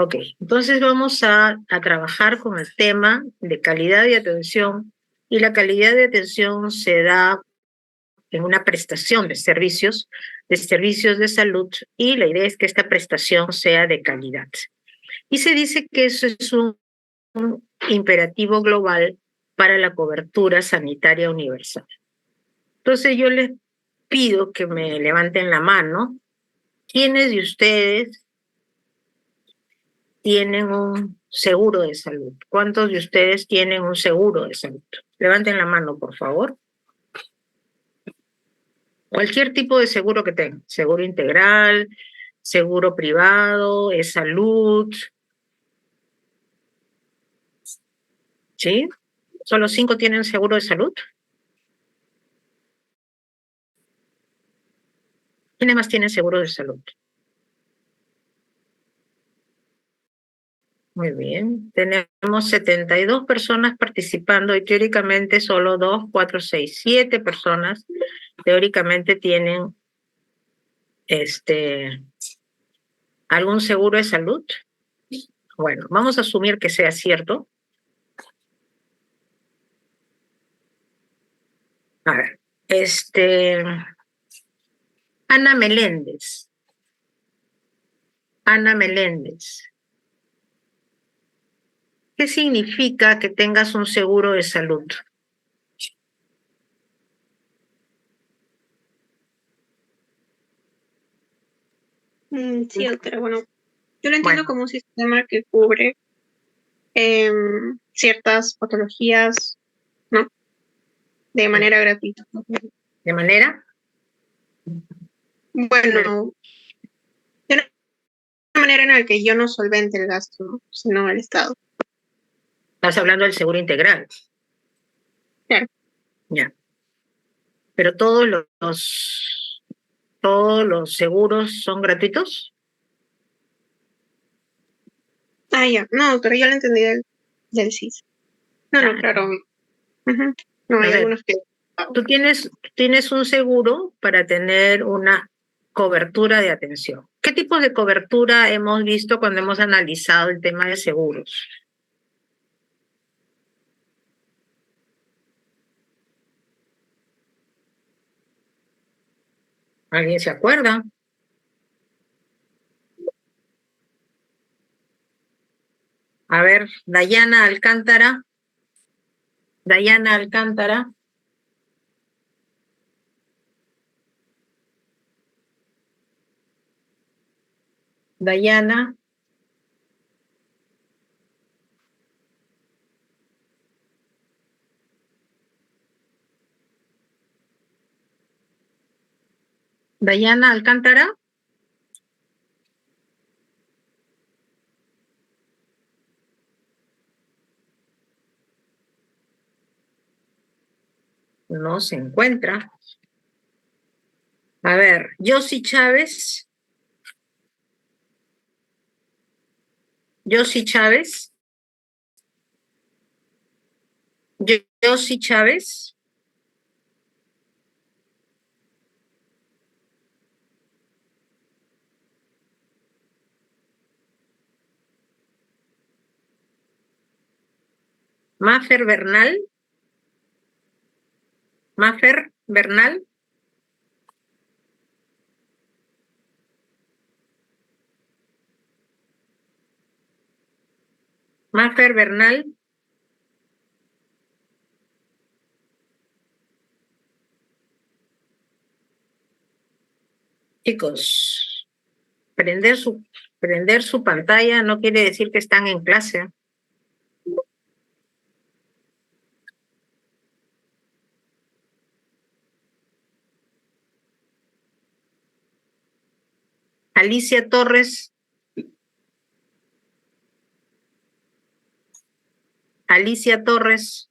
Ok, entonces vamos a trabajar con el tema de calidad de atención, y la calidad de atención se da en una prestación de servicios de salud, y la idea es que esta prestación sea de calidad. Y se dice que eso es un imperativo global para la cobertura sanitaria universal. Entonces yo les pido que me levanten la mano. ¿Quiénes de ustedes tienen un seguro de salud? ¿Cuántos de ustedes tienen un seguro de salud? Levanten la mano, por favor. Cualquier tipo de seguro que tengan. Seguro integral, seguro privado, es salud. ¿Sí? ¿Solo 5 tienen seguro de salud? ¿Quiénes más tienen seguro de salud? Muy bien. Tenemos 72 personas participando y teóricamente solo 2, 4, 6, 7 personas teóricamente tienen algún seguro de salud. Bueno, vamos a asumir que sea cierto. A ver, Ana Meléndez. Ana Meléndez. ¿Qué significa que tengas un seguro de salud? Sí, doctora. Bueno, yo lo entiendo Bueno, como un sistema que cubre ciertas patologías, ¿no? De manera gratuita. ¿de manera? Bueno, de una manera en la que yo no solvente el gasto, ¿no? Sino el Estado. Estás hablando del seguro integral. Claro. Ya. Pero todos los seguros son gratuitos. Ah, ya. No, doctora, yo lo entendí del CIS. No, no, claro. Ujú. No, A hay ver, algunos que... tú tienes un seguro para tener una cobertura de atención. ¿Qué tipos de cobertura hemos visto cuando hemos analizado el tema de seguros? ¿Alguien se acuerda? A ver, Dayana Alcántara. Dayana Alcántara. Dayana. Dayana Alcántara. No se encuentra. A ver, Yossi Chávez. Yossi Chávez. Yossi Chávez. Mafer Bernal. Mafer Bernal. Mafer Bernal. Chicos, prender su pantalla no quiere decir que están en clase. Alicia Torres. Alicia Torres.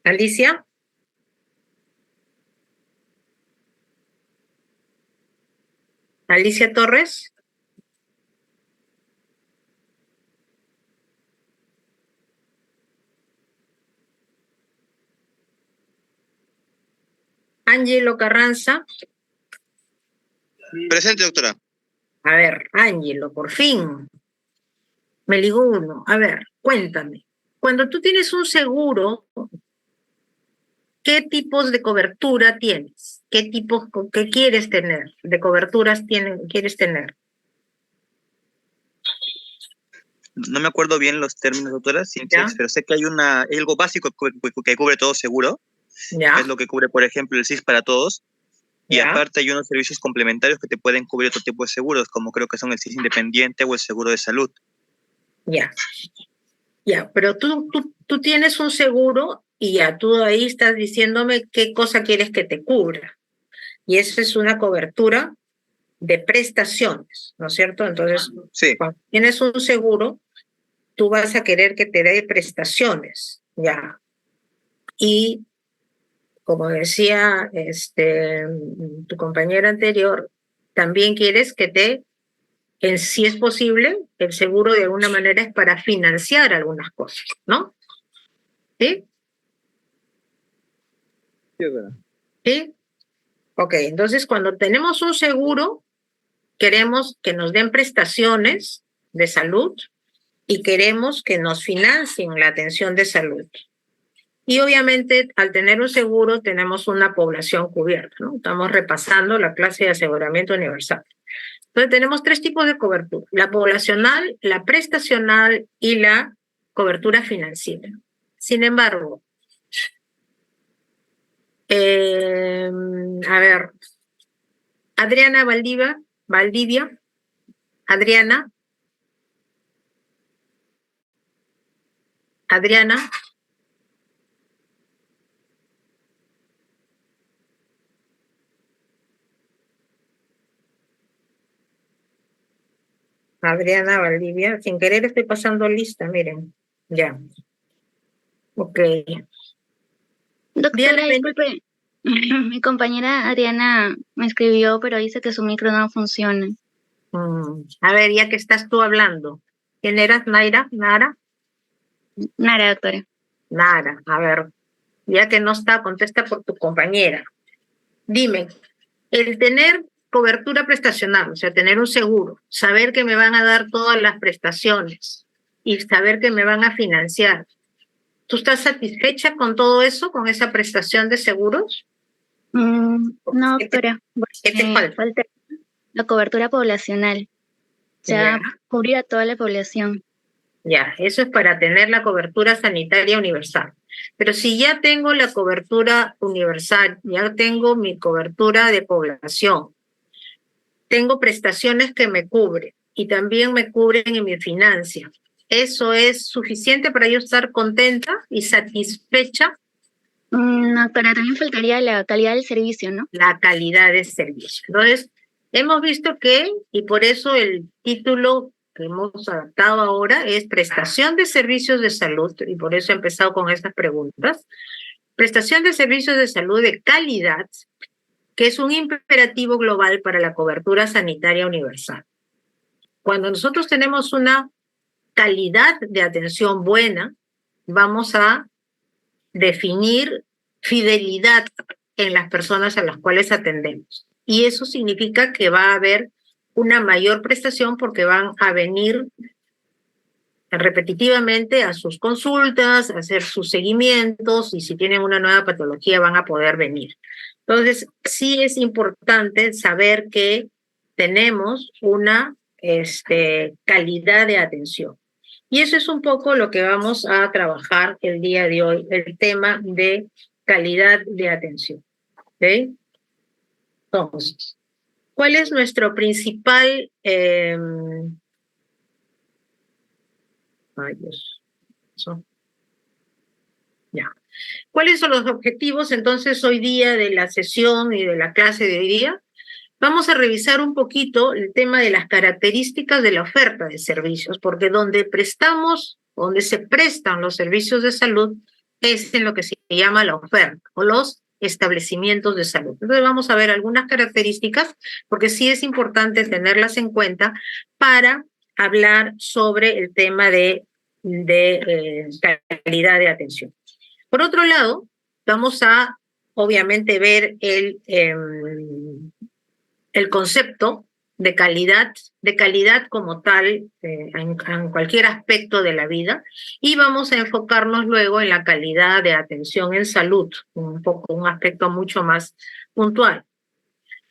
Alicia. Alicia Torres. Ángelo Carranza. Presente, doctora. A ver, Ángelo, por fin. Me ligó uno. A ver, cuéntame. Cuando tú tienes un seguro, ¿qué tipos de cobertura tienes? ¿Qué quieres tener? ¿De coberturas quieres tener? No me acuerdo bien los términos, doctora, ¿Ya? pero sé que hay algo básico que cubre todo seguro, ¿Ya? que es lo que cubre, por ejemplo, el SIS para todos. Y ¿Ya? aparte hay unos servicios complementarios que te pueden cubrir otro tipo de seguros, como creo que son el SIS independiente o el seguro de salud. Ya. Ya, pero tú tienes un seguro y ya tú ahí estás diciéndome qué cosa quieres que te cubra. Y eso es una cobertura de prestaciones, ¿no es cierto? Entonces, Sí. cuando tienes un seguro, tú vas a querer que te dé prestaciones, ya. Y como decía tu compañera anterior, también quieres que si es posible, el seguro de alguna manera es para financiar algunas cosas, ¿no? ¿Sí? Sí, es verdad. ¿Sí? Ok, entonces cuando tenemos un seguro, queremos que nos den prestaciones de salud y queremos que nos financien la atención de salud. Y obviamente, al tener un seguro, tenemos una población cubierta, ¿no? Estamos repasando la clase de aseguramiento universal. Entonces, tenemos tres tipos de cobertura: la poblacional, la prestacional y la cobertura financiera. Sin embargo, a ver, Adriana Valdivia, Adriana, Adriana Valdivia, sin querer estoy pasando lista, miren, ya. Ok. Doctora, Diana, disculpe, mi compañera Adriana me escribió, pero dice que su micro no funciona. A ver, ya que estás tú hablando, ¿quién eras, Naira? ¿Nara? Nada, doctora. Nara, a ver, ya que no está, contesta por tu compañera. Dime, el tener cobertura prestacional, o sea, tener un seguro, saber que me van a dar todas las prestaciones y saber que me van a financiar, ¿tú estás satisfecha con todo eso, con esa prestación de seguros? No, ¿Qué te, doctora, qué te falta? falta la cobertura poblacional. O sea, Ya, cubrir a toda la población. ya, eso es para tener la cobertura sanitaria universal. Pero si ya tengo la cobertura universal, ya tengo mi cobertura de población, tengo prestaciones que me cubren y también me cubren en mi financia, ¿eso es suficiente para yo estar contenta y satisfecha? No, doctora, también faltaría la calidad del servicio, ¿no? La calidad de servicio. Entonces, hemos visto que, y por eso el título que hemos adaptado ahora es prestación de servicios de salud, y por eso he empezado con estas preguntas. Prestación de servicios de salud de calidad, que es un imperativo global para la cobertura sanitaria universal. Cuando nosotros tenemos una calidad de atención buena, vamos a definir fidelidad en las personas a las cuales atendemos. Y eso significa que va a haber una mayor prestación porque van a venir repetitivamente a sus consultas, a hacer sus seguimientos, y si tienen una nueva patología van a poder venir. Entonces, sí es importante saber que tenemos una calidad de atención. Y eso es un poco lo que vamos a trabajar el día de hoy, el tema de calidad de atención. ¿Okay? Entonces, ¿cuál es nuestro principal... ay, Dios. Eso. Ya. ¿Cuáles son los objetivos entonces hoy día de la sesión y de la clase de hoy día? Vamos a revisar un poquito el tema de las características de la oferta de servicios, porque donde se prestan los servicios de salud es en lo que se llama la oferta o los establecimientos de salud. Entonces vamos a ver algunas características, porque sí es importante tenerlas en cuenta para hablar sobre el tema de calidad de atención. Por otro lado, vamos a obviamente ver el concepto de calidad como tal en cualquier aspecto de la vida, y vamos a enfocarnos luego en la calidad de atención en salud, un aspecto mucho más puntual.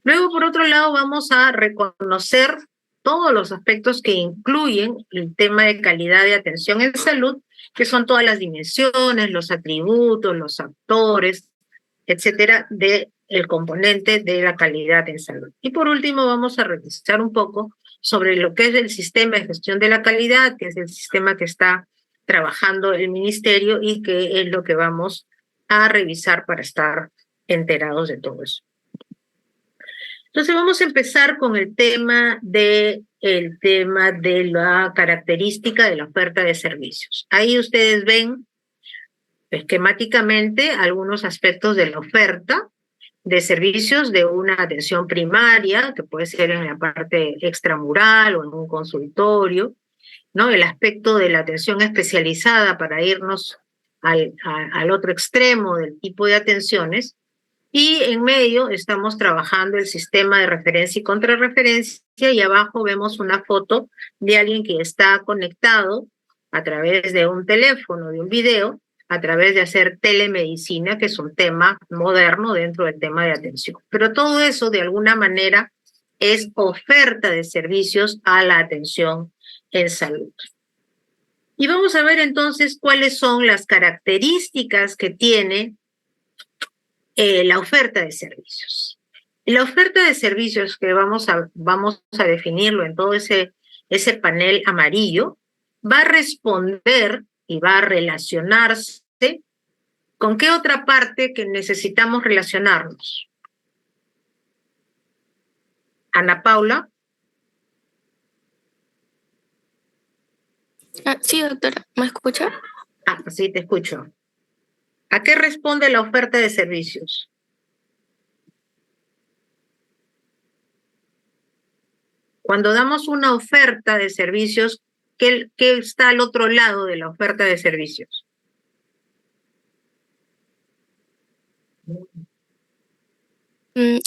Luego, por otro lado, vamos a reconocer todos los aspectos que incluyen el tema de calidad de atención en salud, que son todas las dimensiones, los atributos, los actores, etcétera, del componente de la calidad en salud. Y por último, vamos a revisar un poco sobre lo que es el sistema de gestión de la calidad, que es el sistema que está trabajando el ministerio y que es lo que vamos a revisar para estar enterados de todo eso. Entonces vamos a empezar con el tema de la característica de la oferta de servicios. Ahí ustedes ven esquemáticamente algunos aspectos de la oferta de servicios de una atención primaria, que puede ser en la parte extramural o en un consultorio, ¿no? El aspecto de la atención especializada para irnos al otro extremo del tipo de atenciones. Y en medio estamos trabajando el sistema de referencia y contrarreferencia, y abajo vemos una foto de alguien que está conectado a través de un teléfono, de un video, a través de hacer telemedicina, que es un tema moderno dentro del tema de atención. Pero todo eso, de alguna manera, es oferta de servicios a la atención en salud. Y vamos a ver entonces cuáles son las características que tiene la oferta de servicios. La oferta de servicios, que vamos a definirlo en todo ese panel amarillo, va a responder y va a relacionarse con qué otra parte que necesitamos relacionarnos. Ana Paula. Sí, doctora, ¿me escucha? Sí, te escucho. ¿A qué responde la oferta de servicios? Cuando damos una oferta de servicios, ¿qué está al otro lado de la oferta de servicios?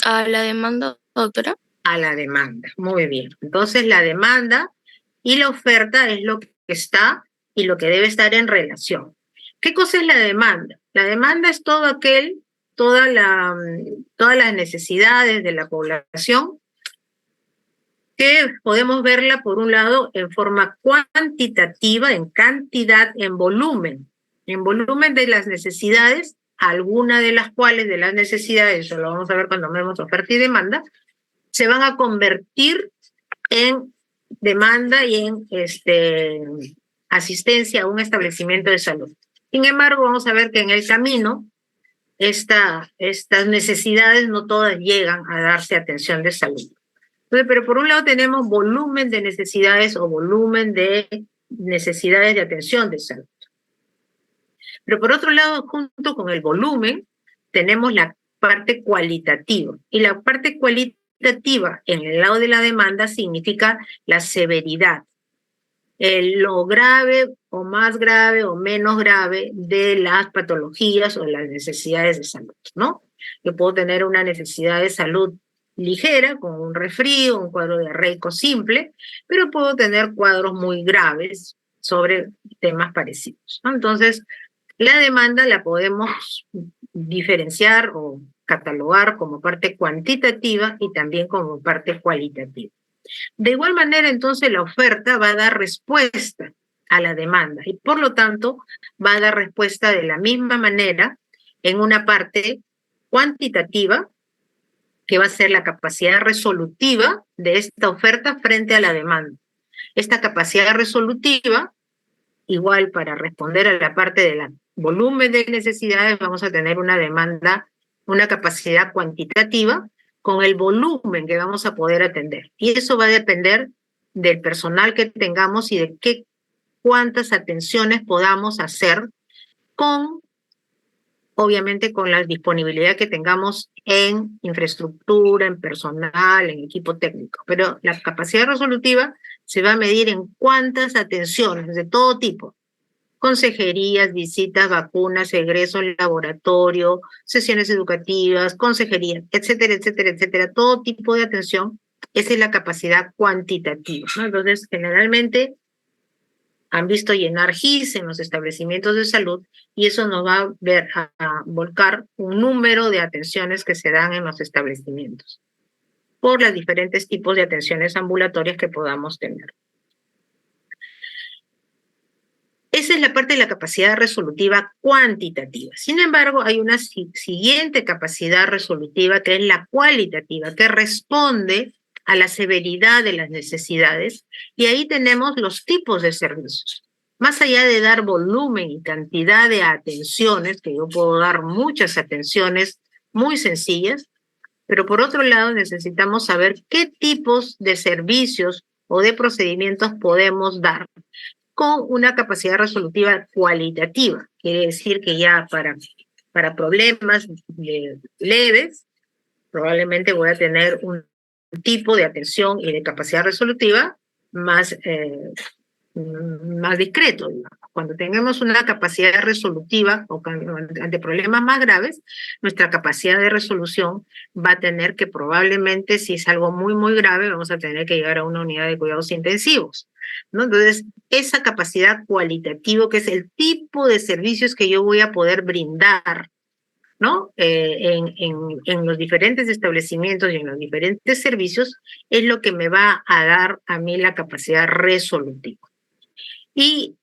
A la demanda, doctora. A la demanda, muy bien. Entonces la demanda y la oferta es lo que está y lo que debe estar en relación. ¿Qué cosa es la demanda? La demanda es todas las necesidades de la población, que podemos verla por un lado en forma cuantitativa, en cantidad, en volumen de las necesidades, alguna de las cuales de las necesidades, eso lo vamos a ver cuando vemos oferta y demanda, se van a convertir en demanda y en asistencia a un establecimiento de salud. Sin embargo, vamos a ver que en el camino estas necesidades no todas llegan a darse atención de salud. Entonces, pero por un lado tenemos volumen de necesidades o volumen de necesidades de atención de salud. Pero por otro lado, junto con el volumen, tenemos la parte cualitativa. Y la parte cualitativa en el lado de la demanda significa la severidad, lo grave o más grave o menos grave de las patologías o las necesidades de salud, ¿no? Yo puedo tener una necesidad de salud ligera, con un resfrío, un cuadro diarreico simple, pero puedo tener cuadros muy graves sobre temas parecidos, ¿no? Entonces, la demanda la podemos diferenciar o catalogar como parte cuantitativa y también como parte cualitativa. De igual manera, entonces, la oferta va a dar respuesta a la demanda y, por lo tanto, va a dar respuesta de la misma manera en una parte cuantitativa, que va a ser la capacidad resolutiva de esta oferta frente a la demanda. Esta capacidad resolutiva, igual para responder a la parte del volumen de necesidades, vamos a tener una demanda, una capacidad cuantitativa con el volumen que vamos a poder atender. Y eso va a depender del personal que tengamos y de cuántas atenciones podamos hacer obviamente con la disponibilidad que tengamos en infraestructura, en personal, en equipo técnico. Pero la capacidad resolutiva se va a medir en cuántas atenciones de todo tipo, consejerías, visitas, vacunas, egresos, laboratorio, sesiones educativas, consejería, etcétera, etcétera, etcétera, todo tipo de atención. Esa es la capacidad cuantitativa, ¿no? Entonces, generalmente han visto llenar GIS en los establecimientos de salud y eso nos va a volcar un número de atenciones que se dan en los establecimientos por los diferentes tipos de atenciones ambulatorias que podamos tener. Esa es la parte de la capacidad resolutiva cuantitativa. Sin embargo, hay una siguiente capacidad resolutiva que es la cualitativa, que responde a la severidad de las necesidades, y ahí tenemos los tipos de servicios. Más allá de dar volumen y cantidad de atenciones, que yo puedo dar muchas atenciones muy sencillas, pero por otro lado necesitamos saber qué tipos de servicios o de procedimientos podemos dar con una capacidad resolutiva cualitativa. Quiere decir que ya para problemas leves, probablemente voy a tener un tipo de atención y de capacidad resolutiva más discreto. Cuando tengamos una capacidad resolutiva o ante problemas más graves, nuestra capacidad de resolución va a tener que probablemente, si es algo muy, muy grave, vamos a tener que llegar a una unidad de cuidados intensivos, ¿no? Entonces, esa capacidad cualitativa, que es el tipo de servicios que yo voy a poder brindar, ¿no? En los diferentes establecimientos y en los diferentes servicios, es lo que me va a dar a mí la capacidad resolutiva. ¿Y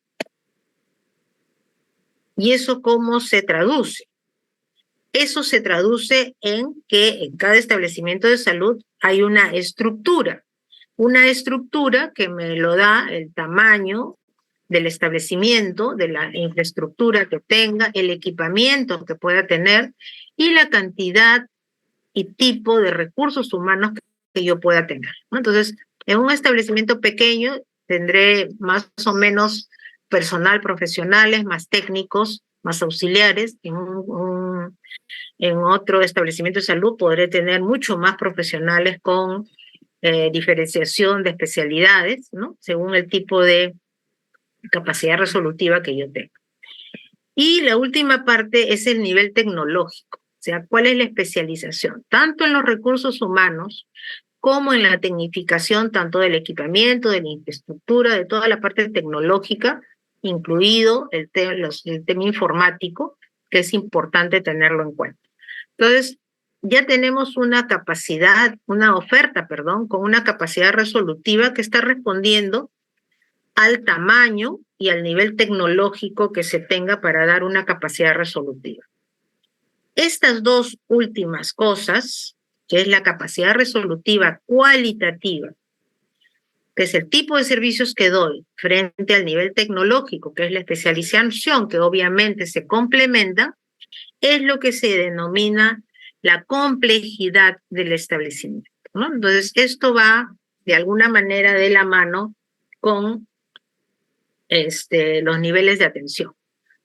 eso cómo se traduce? Eso se traduce en que en cada establecimiento de salud hay una estructura que me lo da el tamaño del establecimiento, de la infraestructura que tenga, el equipamiento que pueda tener y la cantidad y tipo de recursos humanos que yo pueda tener, ¿no? Entonces, en un establecimiento pequeño tendré más o menos personal profesionales, más técnicos, más auxiliares. En otro establecimiento de salud podré tener mucho más profesionales con diferenciación de especialidades, ¿no? Según el tipo de capacidad resolutiva que yo tenga. Y la última parte es el nivel tecnológico, o sea, cuál es la especialización, tanto en los recursos humanos como en la tecnificación, tanto del equipamiento, de la infraestructura, de toda la parte tecnológica, incluido el tema informático, que es importante tenerlo en cuenta. Entonces, ya tenemos una oferta, con una capacidad resolutiva que está respondiendo al tamaño y al nivel tecnológico que se tenga para dar una capacidad resolutiva. Estas dos últimas cosas, que es la capacidad resolutiva cualitativa, que es el tipo de servicios que doy frente al nivel tecnológico, que es la especialización, que obviamente se complementa, es lo que se denomina la complejidad del establecimiento, ¿no? Entonces, esto va de alguna manera de la mano con los niveles de atención,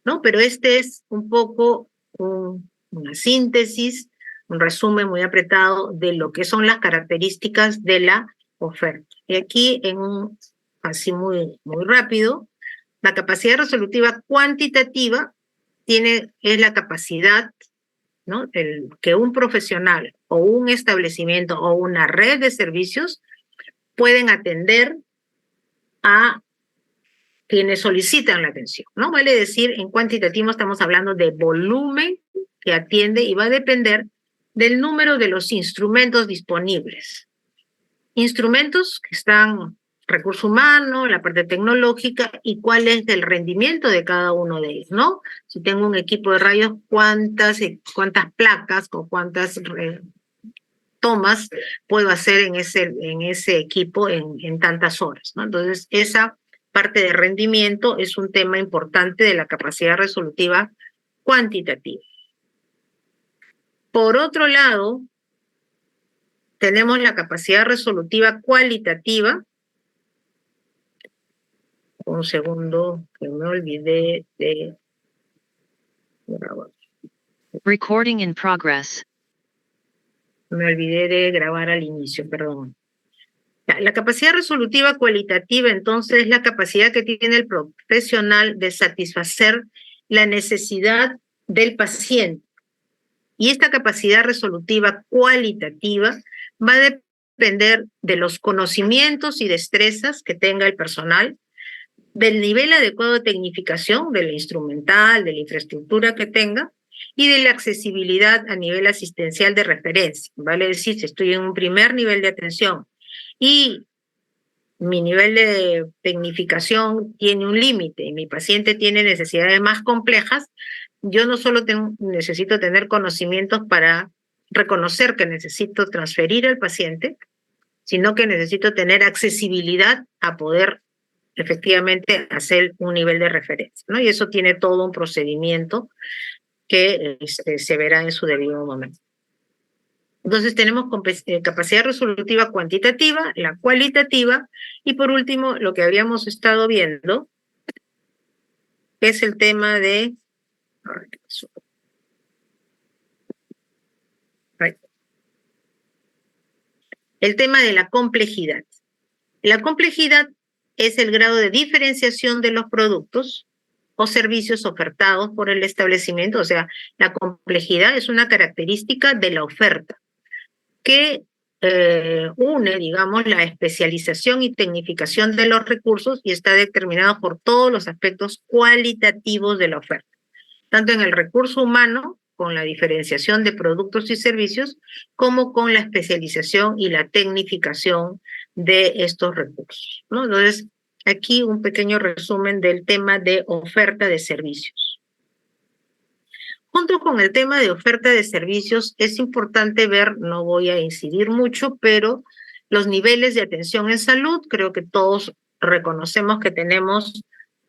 ¿no? Pero este es un poco una síntesis, un resumen muy apretado de lo que son las características de la oferta. Y aquí, así muy, muy rápido, la capacidad resolutiva cuantitativa es la capacidad, ¿no? Que un profesional o un establecimiento o una red de servicios pueden atender a quienes solicitan la atención, ¿no? Vale decir, en cuantitativo estamos hablando de volumen que atiende y va a depender del número de los instrumentos disponibles. Instrumentos que están recurso humano, la parte tecnológica y cuál es el rendimiento de cada uno de ellos, ¿no? Si tengo un equipo de rayos, cuántas placas o cuántas tomas puedo hacer en ese equipo en tantas horas, ¿no? Entonces, esa parte de rendimiento es un tema importante de la capacidad resolutiva cuantitativa. Por otro lado, tenemos la capacidad resolutiva cualitativa. Un segundo, que me olvidé de grabar. Recording in progress. Me olvidé de grabar al inicio, perdón. La capacidad resolutiva cualitativa, entonces, es la capacidad que tiene el profesional de satisfacer la necesidad del paciente. Y esta capacidad resolutiva cualitativa va a depender de los conocimientos y destrezas que tenga el personal, del nivel adecuado de tecnificación, de la instrumental, de la infraestructura que tenga, y de la accesibilidad a nivel asistencial de referencia. Vale decir, si estoy en un primer nivel de atención y mi nivel de tecnificación tiene un límite y mi paciente tiene necesidades más complejas, yo no solo necesito tener conocimientos para reconocer que necesito transferir al paciente, sino que necesito tener accesibilidad a poder efectivamente hacer un nivel de referencia, ¿no? Y eso tiene todo un procedimiento que se verá en su debido momento. Entonces tenemos capacidad resolutiva cuantitativa, la cualitativa, y por último, lo que habíamos estado viendo es el tema de... El tema de la complejidad. La complejidad es el grado de diferenciación de los productos o servicios ofertados por el establecimiento. O sea, la complejidad es una característica de la oferta que une, digamos, la especialización y tecnificación de los recursos y está determinado por todos los aspectos cualitativos de la oferta, tanto en el recurso humano, con la diferenciación de productos y servicios, como con la especialización y la tecnificación de estos recursos, ¿no? Entonces, aquí un pequeño resumen del tema de oferta de servicios. Junto con el tema de oferta de servicios, es importante ver, no voy a incidir mucho, pero los niveles de atención en salud, creo que todos reconocemos que tenemos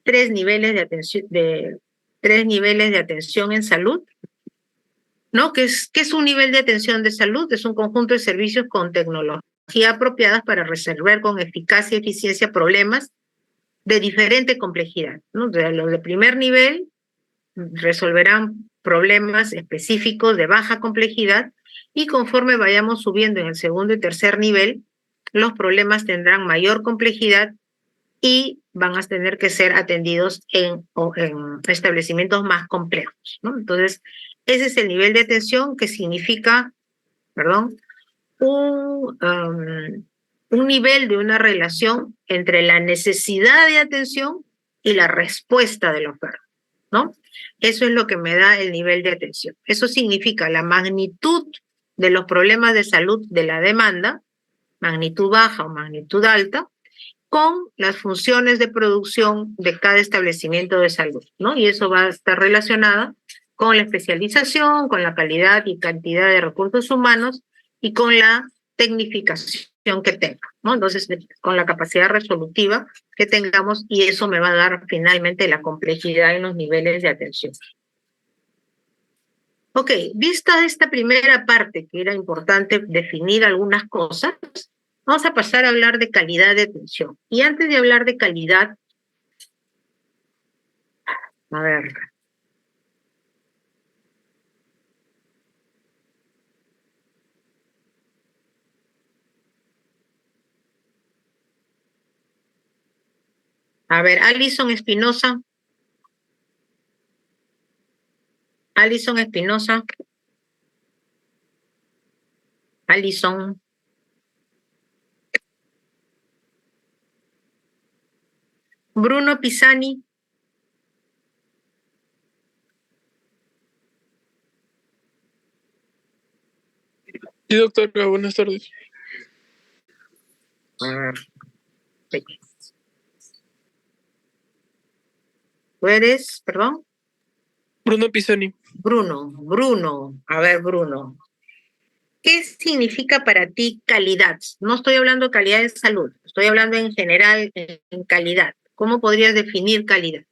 tres niveles de atención en salud, ¿no? ¿Qué es un nivel de atención de salud? Es un conjunto de servicios con tecnología apropiadas para resolver con eficacia y eficiencia problemas de diferente complejidad, ¿no? Los de primer nivel resolverán problemas específicos de baja complejidad y conforme vayamos subiendo en el segundo y tercer nivel, los problemas tendrán mayor complejidad y van a tener que ser atendidos en establecimientos más complejos, ¿no? Entonces, ese es el nivel de atención que significa, un nivel de una relación entre la necesidad de atención y la respuesta de la oferta, ¿no? Eso es lo que me da el nivel de atención. Eso significa la magnitud de los problemas de salud de la demanda, magnitud baja o magnitud alta, con las funciones de producción de cada establecimiento de salud, ¿no? Y eso va a estar relacionada con la especialización, con la calidad y cantidad de recursos humanos y con la tecnificación que tenga, ¿no? Entonces, con la capacidad resolutiva que tengamos, y eso me va a dar finalmente la complejidad en los niveles de atención. Ok, vista esta primera parte, que era importante definir algunas cosas, vamos a pasar a hablar de calidad de atención. Y antes de hablar de calidad, a ver. A ver, Alison Espinosa. Alison Espinosa. Alison. Bruno Pisani. Sí, doctora, buenas tardes. A ver. ¿Tú eres, perdón? Bruno Pisani. Bruno. A ver, Bruno. ¿Qué significa para ti calidad? No estoy hablando de calidad en salud, estoy hablando en general en calidad. ¿Cómo podrías definir calidad?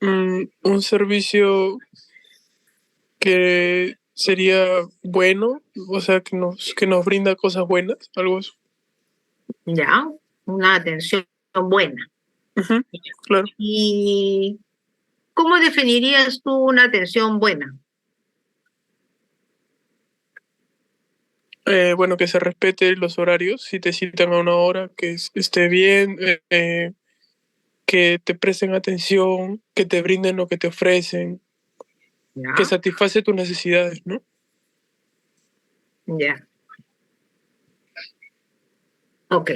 Un servicio que sería bueno, o sea, que nos brinda cosas buenas, algo así. Ya, una atención buena. Uh-huh, claro. ¿Y cómo definirías tú una atención buena? Bueno, que se respete los horarios. Si te citan a una hora, que esté bien, que te presten atención, que te brinden lo que te ofrecen, ¿Ya? que satisface tus necesidades, ¿no? Ya. Ok.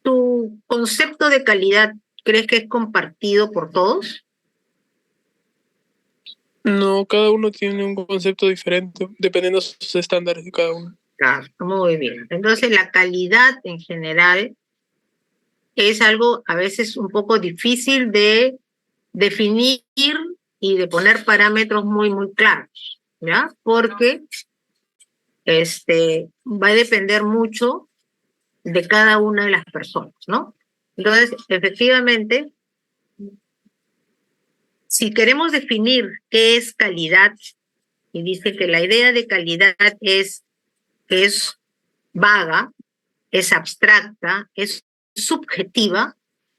¿Tu concepto de calidad crees que es compartido por todos? No, cada uno tiene un concepto diferente, dependiendo de sus estándares de cada uno. Claro, muy bien. Entonces, la calidad en general es algo a veces un poco difícil de definir y de poner parámetros muy, muy claros, ¿ya? Porque va a depender mucho de cada una de las personas, ¿no? Entonces, efectivamente, si queremos definir qué es calidad, y dice que la idea de calidad es que es vaga, es abstracta, es subjetiva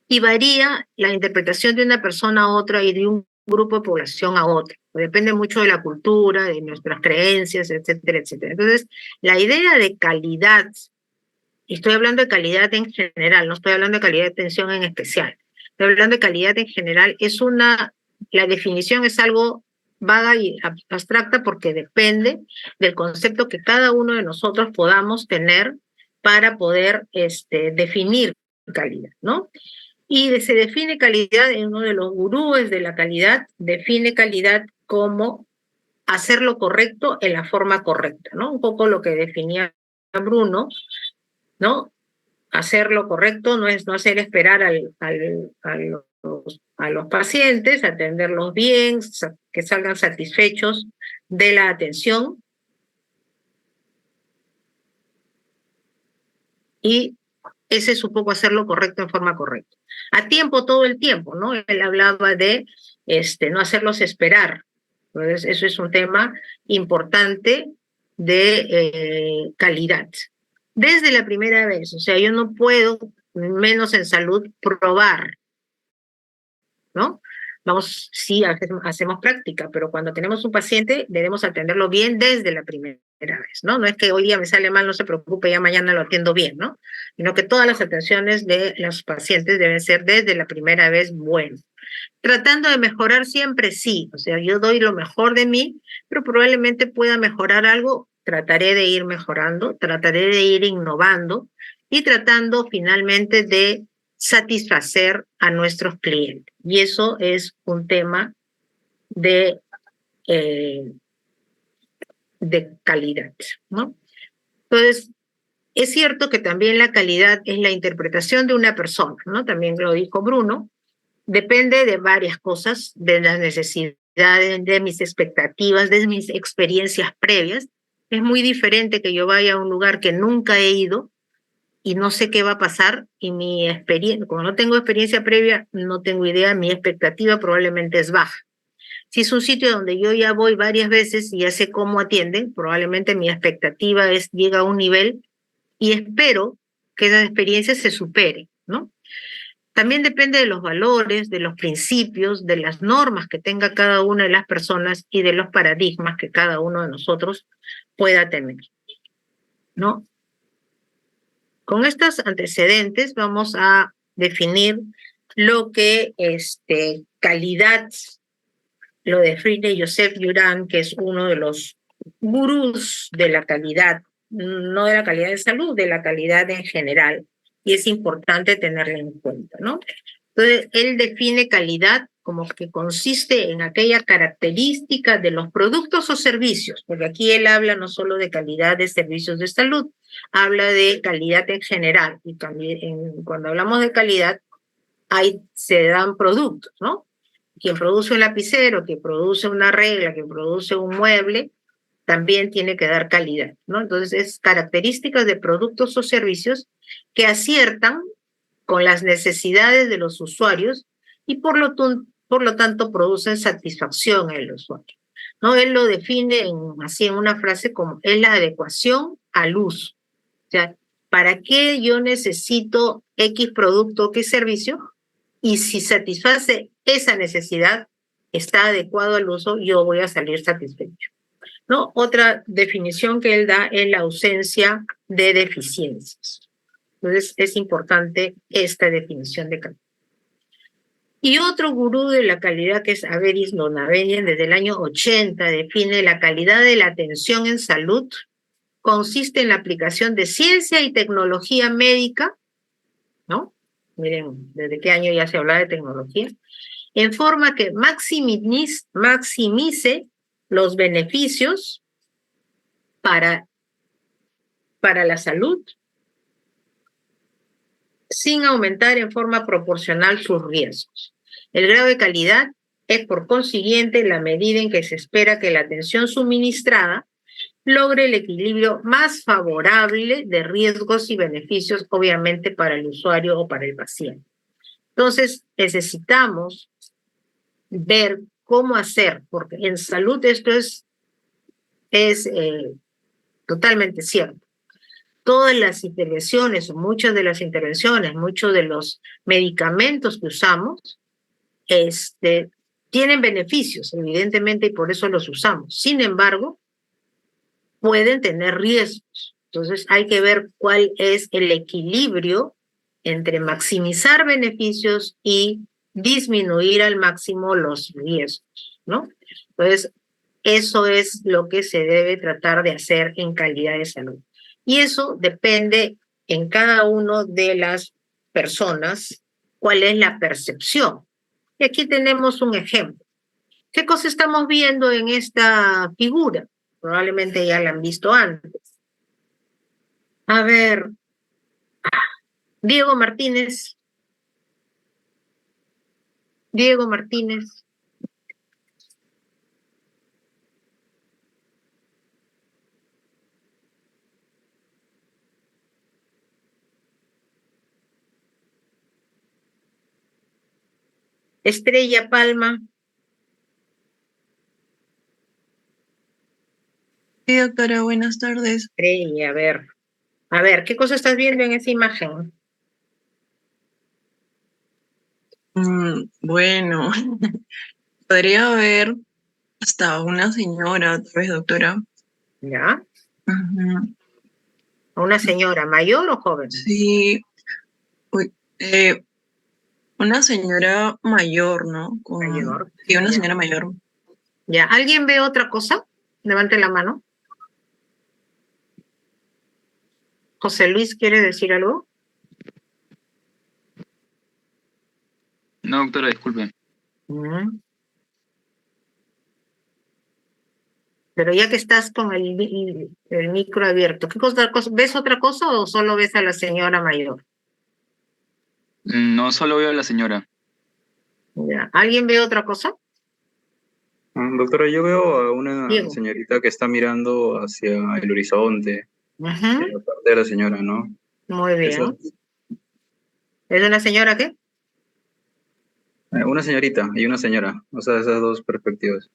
y varía la interpretación de una persona a otra y de un grupo de población a otro. Depende mucho de la cultura, de nuestras creencias, etcétera, etcétera. Entonces, la idea de calidad, y estoy hablando de calidad en general, no estoy hablando de calidad de atención en especial, estoy hablando de calidad en general, la definición es algo vaga y abstracta porque depende del concepto que cada uno de nosotros podamos tener para poder definir calidad, ¿no? Y se define calidad, en uno de los gurúes de la calidad, define calidad como hacer lo correcto en la forma correcta, ¿no? Un poco lo que definía Bruno, ¿no? Hacer lo correcto no es no hacer esperar a los pacientes, atenderlos bien, que salgan satisfechos de la atención y ese es un poco hacer lo correcto en forma correcta. A tiempo, todo el tiempo, ¿no? Él hablaba de no hacerlos esperar. Entonces, eso es un tema importante de calidad. Desde la primera vez, o sea, yo no puedo, menos en salud, probar, ¿no? Vamos, sí, hacemos práctica, pero cuando tenemos un paciente debemos atenderlo bien desde la primera vez, ¿no? No es que hoy día me sale mal, no se preocupe, ya mañana lo atiendo bien, ¿no? Sino que todas las atenciones de los pacientes deben ser desde la primera vez buenas. Tratando de mejorar siempre, sí, o sea, yo doy lo mejor de mí, pero probablemente pueda mejorar algo, trataré de ir mejorando, trataré de ir innovando y tratando finalmente de satisfacer a nuestros clientes. Y eso es un tema de calidad, ¿no? Entonces, es cierto que también la calidad es la interpretación de una persona, ¿no? También lo dijo Bruno, depende de varias cosas, de las necesidades, de mis expectativas, de mis experiencias previas. Es muy diferente que yo vaya a un lugar que nunca he ido y no sé qué va a pasar y mi experiencia, como no tengo experiencia previa, no tengo idea, mi expectativa probablemente es baja. Si es un sitio donde yo ya voy varias veces y ya sé cómo atienden, probablemente mi expectativa llega a un nivel y espero que esa experiencia se supere, ¿no? También depende de los valores, de los principios, de las normas que tenga cada una de las personas y de los paradigmas que cada uno de nosotros pueda tener, ¿no? Con estos antecedentes vamos a definir lo que calidad lo define Joseph Juran, que es uno de los gurús de la calidad, no de la calidad de salud, de la calidad en general, y es importante tenerlo en cuenta, ¿no? Entonces, él define calidad como que consiste en aquella característica de los productos o servicios, porque aquí él habla no solo de calidad de servicios de salud, habla de calidad en general, y también cuando hablamos de calidad, se dan productos, ¿no? Quien produce un lapicero, quien produce una regla, quien produce un mueble, también tiene que dar calidad, ¿no? Entonces, es características de productos o servicios que aciertan con las necesidades de los usuarios y por lo tanto producen satisfacción en el usuario, ¿no? Él lo define así en una frase como es la adecuación al uso. O sea, ¿para qué yo necesito X producto o X servicio? Y si satisface esa necesidad, está adecuado al uso, yo voy a salir satisfecho. ¿no? Otra definición que él da es la ausencia de deficiencias. Entonces, es importante esta definición de calidad. Y otro gurú de la calidad, que es Averis Donavedian, desde el año 80, define la calidad de la atención en salud. Consiste en la aplicación de ciencia y tecnología médica, ¿no? Miren, desde qué año ya se habla de tecnología, en forma que maximice los beneficios para la salud, sin aumentar en forma proporcional sus riesgos. El grado de calidad es, por consiguiente, la medida en que se espera que la atención suministrada logre el equilibrio más favorable de riesgos y beneficios, obviamente, para el usuario o para el paciente. Entonces, necesitamos ver cómo hacer, porque en salud esto es totalmente cierto. Todas las intervenciones, o muchas de las intervenciones, muchos de los medicamentos que usamos, tienen beneficios, evidentemente, y por eso los usamos. Sin embargo, pueden tener riesgos. Entonces, hay que ver cuál es el equilibrio entre maximizar beneficios y disminuir al máximo los riesgos, ¿no? Entonces, eso es lo que se debe tratar de hacer en calidad de salud. Y eso depende en cada una de las personas cuál es la percepción. Y aquí tenemos un ejemplo. ¿Qué cosa estamos viendo en esta figura? Probablemente ya la han visto antes. A ver, Diego Martínez. Diego Martínez. Estrella Palma. Sí, doctora, buenas tardes. Estrella, a ver, ¿qué cosa estás viendo en esa imagen? Bueno, podría ver hasta una señora, tal vez, doctora. ¿Ya? Ujú. ¿Una señora mayor o joven? Sí, uy, una señora mayor, ¿no? Mayor. Sí, una Ya. señora mayor. ¿Ya? ¿Alguien ve otra cosa? Levante la mano. José Luis, ¿quiere decir algo? No, doctora, disculpe. Mm. Pero ya que estás con el micro abierto, ¿ves otra cosa o solo ves a la señora mayor? No solo veo a la señora. ¿Ya? ¿Alguien ve otra cosa? Doctora, yo veo a una Diego. señorita que está mirando hacia el horizonte, Ujú. en la parte de la señora, ¿no? Muy bien. Eso, ¿Es una señora qué? una señorita y una señora, o sea, esas dos perspectivas.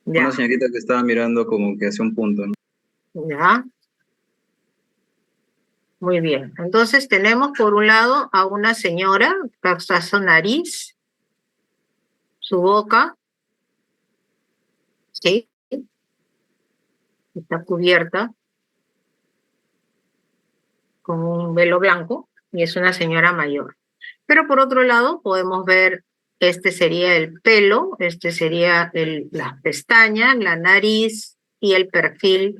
Ya. Una señorita que estaba mirando como que hacia un punto, ¿no? Ya. Muy bien. Entonces tenemos por un lado a una señora que está su nariz, su boca, ¿sí? Está cubierta con un velo blanco y es una señora mayor. Pero por otro lado podemos ver, este sería el pelo, este sería las pestañas, la nariz y el perfil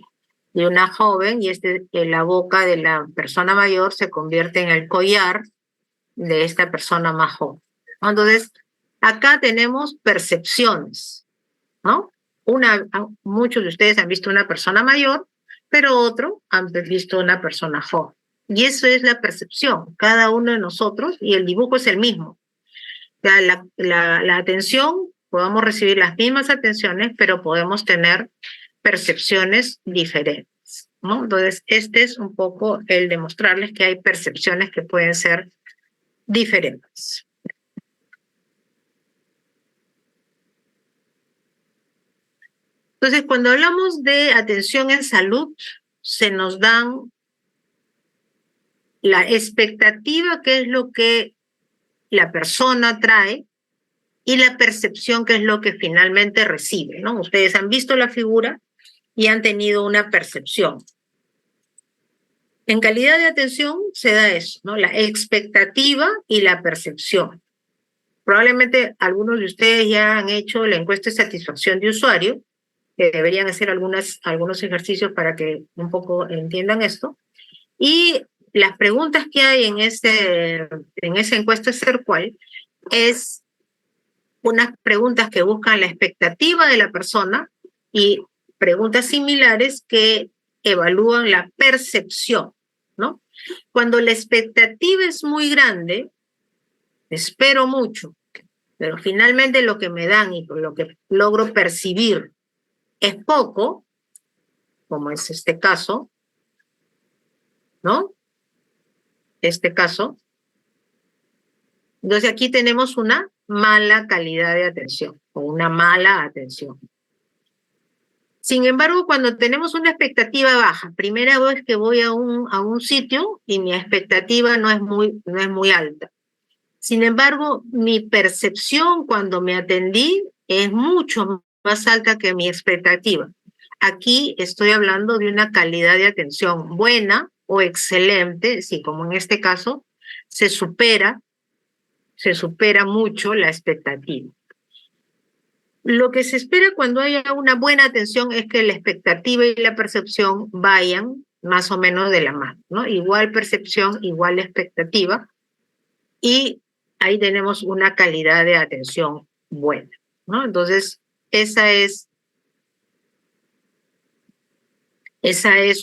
de una joven, y la boca de la persona mayor se convierte en el collar de esta persona más joven. Entonces, acá tenemos percepciones, ¿no? Muchos de ustedes han visto una persona mayor, pero otros han visto una persona joven. Y eso es la percepción, cada uno de nosotros, y el dibujo es el mismo. La atención, podemos recibir las mismas atenciones, pero podemos tener percepciones diferentes, ¿no? Entonces, este es un poco el demostrarles que hay percepciones que pueden ser diferentes. Entonces, cuando hablamos de atención en salud, se nos dan la expectativa, que es lo que la persona trae, y la percepción, que es lo que finalmente recibe, ¿no? Ustedes han visto la figura, y han tenido una percepción. En calidad de atención se da eso, ¿no? La expectativa y la percepción. Probablemente algunos de ustedes ya han hecho la encuesta de satisfacción de usuario, que deberían hacer algunos ejercicios para que un poco entiendan esto. Y las preguntas que hay en esa encuesta CERCUAL es unas preguntas que buscan la expectativa de la persona y preguntas similares que evalúan la percepción, ¿no? Cuando la expectativa es muy grande, espero mucho, pero finalmente lo que me dan y lo que logro percibir es poco, como es este caso, ¿no? Este caso. Entonces aquí tenemos una mala calidad de atención o una mala atención. Sin embargo, cuando tenemos una expectativa baja, primera vez que voy a un sitio y mi expectativa no es muy alta. Sin embargo, mi percepción cuando me atendí es mucho más alta que mi expectativa. Aquí estoy hablando de una calidad de atención buena o excelente, sí, como en este caso, se supera mucho la expectativa. Lo que se espera cuando haya una buena atención es que la expectativa y la percepción vayan más o menos de la mano, ¿no? Igual percepción, igual expectativa, y ahí tenemos una calidad de atención buena, ¿no? Entonces, esa es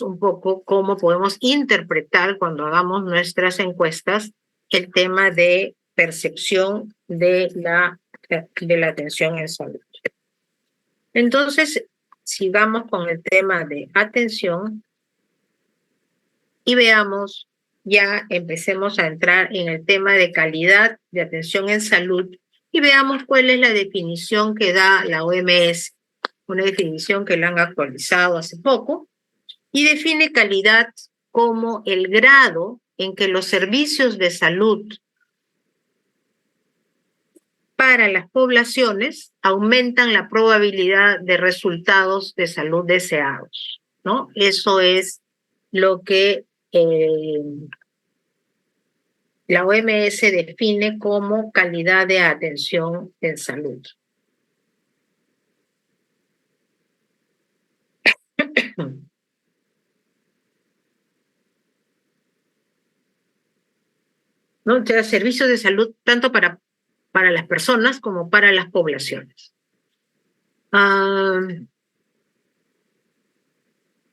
un poco cómo podemos interpretar cuando hagamos nuestras encuestas el tema de percepción de la atención en salud. Entonces, sigamos con el tema de atención y veamos, ya empecemos a entrar en el tema de calidad de atención en salud y veamos cuál es la definición que da la OMS, una definición que la han actualizado hace poco, y define calidad como el grado en que los servicios de salud para las poblaciones aumentan la probabilidad de resultados de salud deseados, ¿no? Eso es lo que la OMS define como calidad de atención en salud. ¿No? O sea, servicios de salud tanto para las personas como para las poblaciones.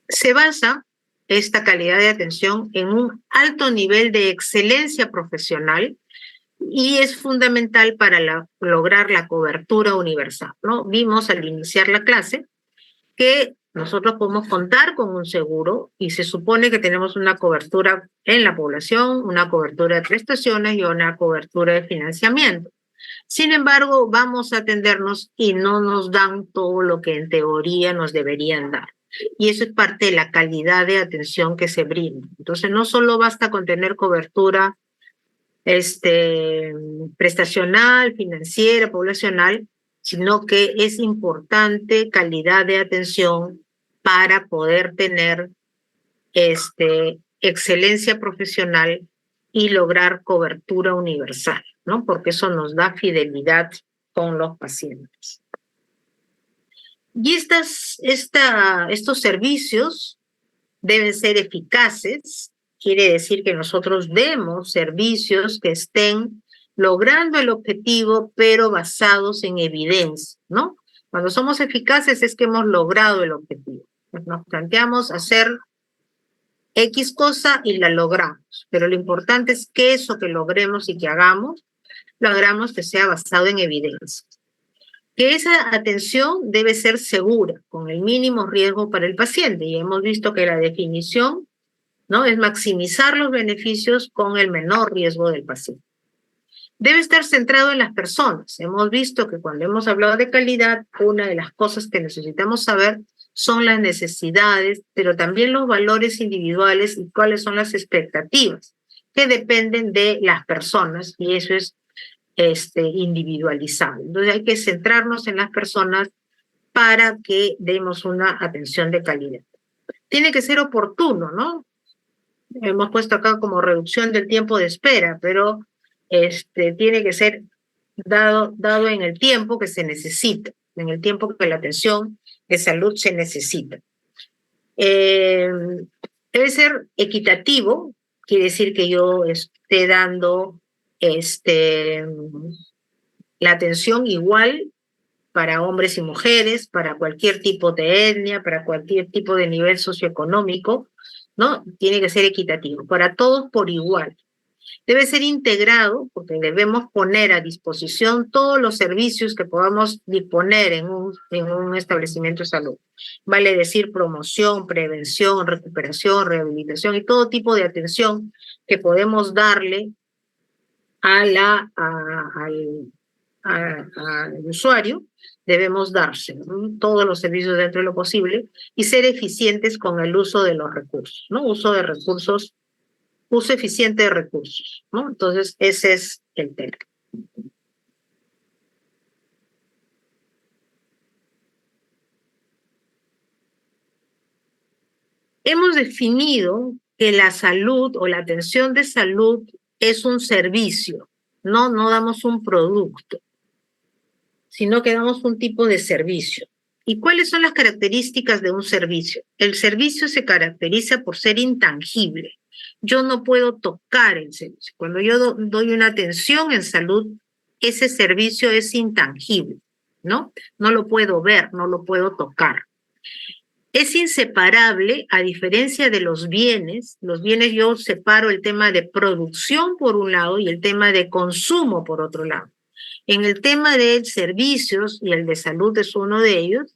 Se basa esta calidad de atención en un alto nivel de excelencia profesional y es fundamental para lograr la cobertura universal, ¿no? Vimos al iniciar la clase que nosotros podemos contar con un seguro y se supone que tenemos una cobertura en la población, una cobertura de prestaciones y una cobertura de financiamiento. Sin embargo, vamos a atendernos y no nos dan todo lo que en teoría nos deberían dar. Y eso es parte de la calidad de atención que se brinda. Entonces, no solo basta con tener cobertura prestacional, financiera, poblacional, sino que es importante calidad de atención para poder tener excelencia profesional y lograr cobertura universal, ¿no? Porque eso nos da fidelidad con los pacientes. Y estos servicios deben ser eficaces, quiere decir que nosotros demos servicios que estén logrando el objetivo, pero basados en evidencia, ¿no? Cuando somos eficaces es que hemos logrado el objetivo. Nos planteamos hacer X cosa y la logramos, pero lo importante es que eso que logremos y que hagamos, lo hagamos que sea basado en evidencia. Que esa atención debe ser segura, con el mínimo riesgo para el paciente, y hemos visto que la definición, ¿no?, es maximizar los beneficios con el menor riesgo del paciente. Debe estar centrado en las personas. Hemos visto que cuando hemos hablado de calidad, una de las cosas que necesitamos saber son las necesidades, pero también los valores individuales y cuáles son las expectativas, que dependen de las personas, y eso es individualizado. Entonces hay que centrarnos en las personas para que demos una atención de calidad. Tiene que ser oportuno, ¿no? Hemos puesto acá como reducción del tiempo de espera, pero tiene que ser dado en el tiempo que se necesita, en el tiempo que la atención de salud se necesita. Debe ser equitativo, quiere decir que yo esté dando la atención igual para hombres y mujeres, para cualquier tipo de etnia, para cualquier tipo de nivel socioeconómico, ¿no? Tiene que ser equitativo, para todos por igual. Debe ser integrado porque debemos poner a disposición todos los servicios que podamos disponer en un establecimiento de salud. Vale decir promoción, prevención, recuperación, rehabilitación y todo tipo de atención que podemos darle al usuario, debemos darse, ¿no? Todos los servicios dentro de lo posible y ser eficientes con el uso de los recursos, ¿no? Uso eficiente de recursos, ¿no? Entonces, ese es el tema. Hemos definido que la salud o la atención de salud es un servicio, no damos un producto, sino que damos un tipo de servicio. ¿Y cuáles son las características de un servicio? El servicio se caracteriza por ser intangible. Yo no puedo tocar el servicio. Cuando yo doy una atención en salud, ese servicio es intangible, ¿no? No lo puedo ver, no lo puedo tocar. Es inseparable, a diferencia de los bienes yo separo el tema de producción por un lado y el tema de consumo por otro lado. En el tema de servicios, y el de salud es uno de ellos,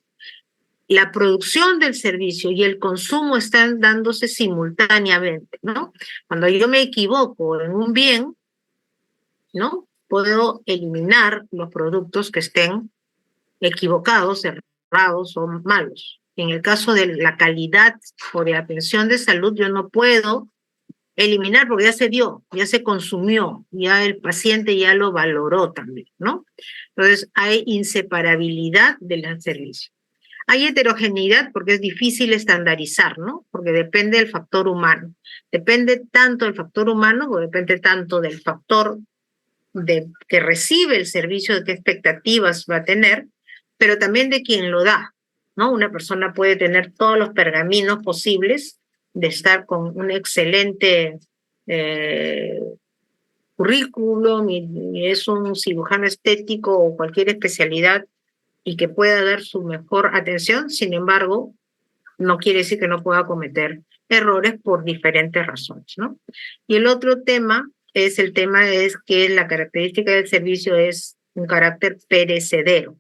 la producción del servicio y el consumo están dándose simultáneamente, ¿no? Cuando yo me equivoco en un bien, ¿no? Puedo eliminar los productos que estén equivocados, errados o malos. En el caso de la calidad o de atención de salud, yo no puedo eliminar porque ya se dio, ya se consumió, ya el paciente ya lo valoró también, ¿no? Entonces, hay inseparabilidad del servicio. Hay heterogeneidad porque es difícil estandarizar, ¿no? Porque depende del factor humano. Depende tanto del factor humano o depende tanto del factor que recibe el servicio, de qué expectativas va a tener, pero también de quien lo da, ¿no? Una persona puede tener todos los pergaminos posibles de estar con un excelente currículum y es un cirujano estético o cualquier especialidad y que pueda dar su mejor atención, sin embargo, no quiere decir que no pueda cometer errores por diferentes razones, ¿no? Y el otro tema es que la característica del servicio es un carácter perecedero.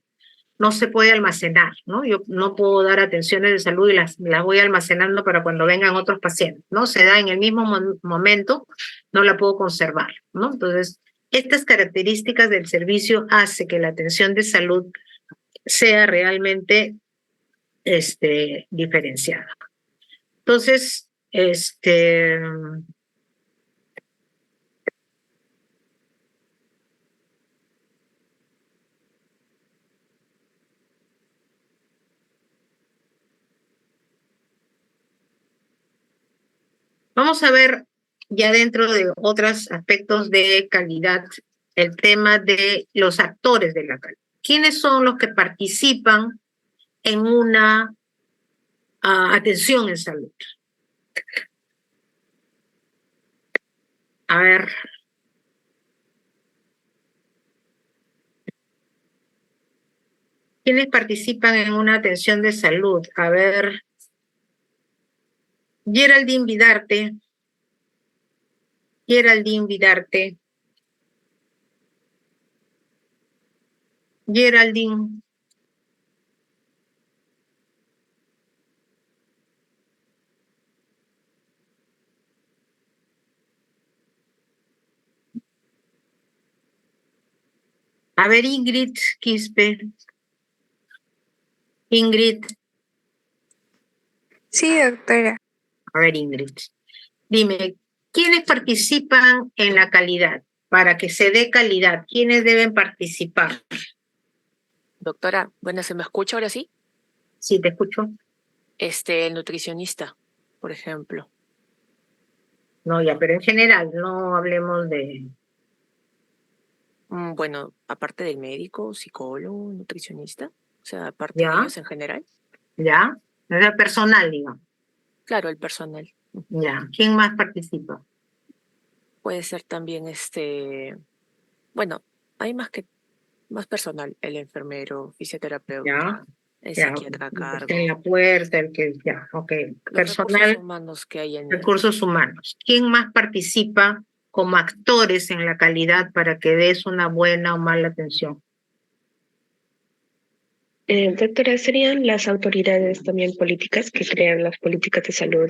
No se puede almacenar, ¿no? Yo no puedo dar atenciones de salud y las voy almacenando para cuando vengan otros pacientes, ¿no? Se da en el mismo momento, no la puedo conservar, ¿no? Entonces, estas características del servicio hace que la atención de salud sea realmente diferenciada. Entonces, vamos a ver ya dentro de otros aspectos de calidad el tema de los actores de la calidad. ¿Quiénes son los que participan en una atención en salud? A ver. ¿Quiénes participan en una atención de salud? A ver. Geraldine Vidarte. Geraldine Vidarte. Geraldine. A ver, Ingrid Quispe. Ingrid. Sí, doctora. A ver, Ingrid. Dime, ¿quiénes participan en la calidad? Para que se dé calidad, ¿quiénes deben participar? Doctora, bueno, ¿se me escucha ahora sí? Sí, te escucho. El nutricionista, por ejemplo. No, ya, pero en general, no hablemos de... Bueno, aparte del médico, psicólogo, nutricionista, o sea, aparte de ¿Ya? ellos en general. ¿Ya? Es personal, digamos. Claro, el personal. Ya. ¿Quién más participa? Puede ser también bueno, hay más personal, el enfermero, fisioterapeuta, ¿Ya? el Ya, psiquiatra a el que está en cargo, la puerta, el que... Ya, ok. los recursos Personal, humanos que hay en recursos humanos. ¿Quién más participa como actores en la calidad para que des una buena o mala atención? Doctora, ¿serían las autoridades también políticas que crean las políticas de salud?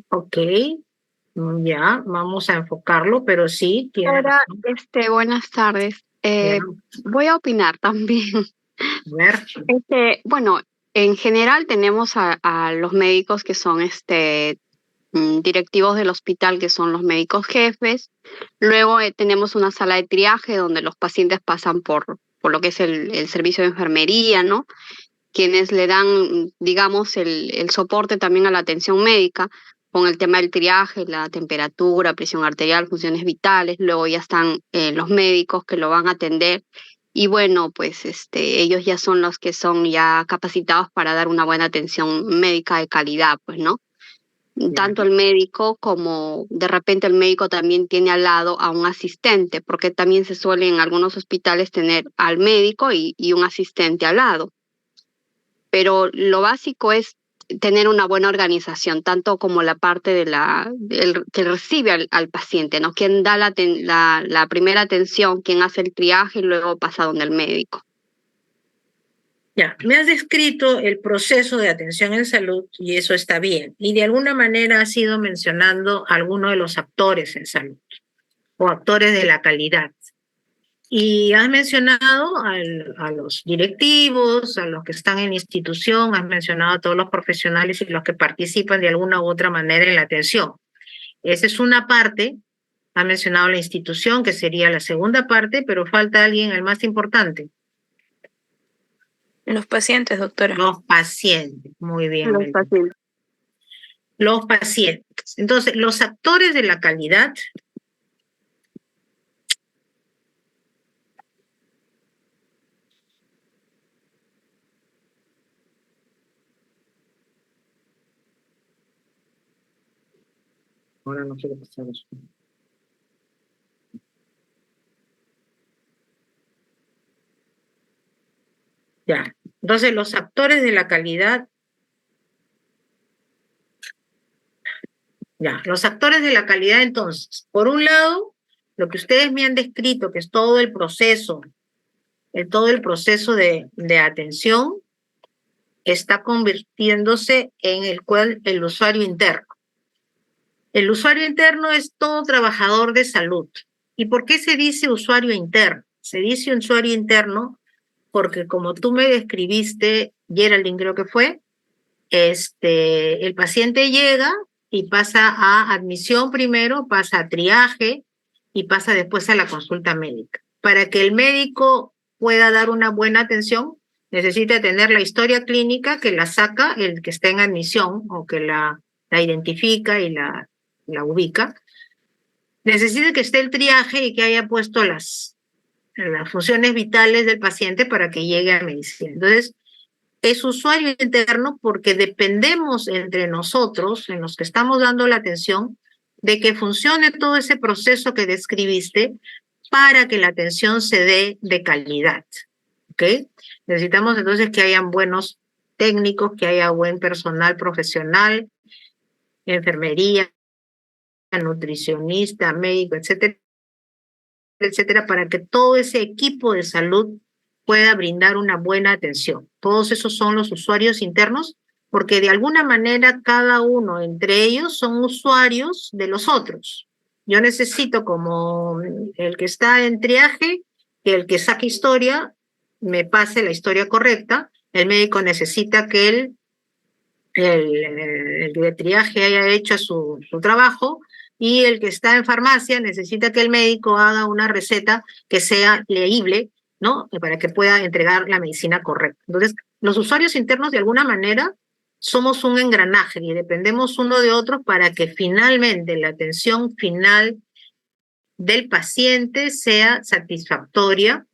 Ok, ya, vamos a enfocarlo, pero sí, tiene Ahora, razón. buenas tardes. Ya, Voy a opinar también. a ver, Bueno, en general tenemos a los médicos que son directivos del hospital, que son los médicos jefes. Luego tenemos una sala de triaje donde los pacientes pasan por lo que es el servicio de enfermería, ¿no? Quienes le dan, digamos, el soporte también a la atención médica con el tema del triaje, la temperatura, presión arterial, funciones vitales. Luego ya están los médicos que lo van a atender. Y bueno, pues ellos ya son los que son ya capacitados para dar una buena atención médica de calidad, pues, ¿no? Tanto el médico como de repente el médico también tiene al lado a un asistente, porque también se suele en algunos hospitales tener al médico y un asistente al lado. Pero lo básico es tener una buena organización, tanto como la parte de que recibe al paciente, ¿no? Quien da la primera atención, quien hace el triaje y luego pasa donde el médico. ya, me has descrito el proceso de atención en salud y eso está bien. Y de alguna manera has ido mencionando a algunos de los actores en salud o actores de la calidad. Y has mencionado a los directivos, a los que están en la institución, has mencionado a todos los profesionales y los que participan de alguna u otra manera en la atención. Esa es una parte. Has mencionado la institución, que sería la segunda parte, pero falta alguien, el más importante. Los pacientes, doctora. Los pacientes. Muy bien. Los pacientes. Los pacientes. Entonces, los actores de la calidad ahora no quiero pasar eso. Ya. Entonces, los actores de la calidad. Ya, los actores de la calidad, entonces, por un lado, lo que ustedes me han descrito, que es todo el proceso, de atención, está convirtiéndose en el usuario interno. El usuario interno es todo trabajador de salud. ¿Y por qué se dice usuario interno? Se dice usuario interno porque, como tú me describiste, Geraldine creo que fue, el paciente llega y pasa a admisión primero, pasa a triaje y pasa después a la consulta médica. Para que el médico pueda dar una buena atención, necesita tener la historia clínica que la saca el que está en admisión o que la identifica y la ubica. Necesita que esté el triaje y que haya puesto las funciones vitales del paciente para que llegue a medicina. Entonces, es usuario interno porque dependemos entre nosotros, en los que estamos dando la atención, de que funcione todo ese proceso que describiste para que la atención se dé de calidad. ¿Ok? Necesitamos entonces que hayan buenos técnicos, que haya buen personal profesional, enfermería, nutricionista, médico, etcétera, etcétera, para que todo ese equipo de salud pueda brindar una buena atención. Todos esos son los usuarios internos, porque de alguna manera cada uno entre ellos son usuarios de los otros. Yo necesito, como el que está en triaje, que el que saque historia me pase la historia correcta. El médico necesita que el de triaje haya hecho su trabajo, y el que está en farmacia necesita que el médico haga una receta que sea leíble ¿no? Para que pueda entregar la medicina correcta. Entonces, los usuarios internos de alguna manera somos un engranaje y dependemos uno de otro para que finalmente la atención final del paciente sea satisfactoria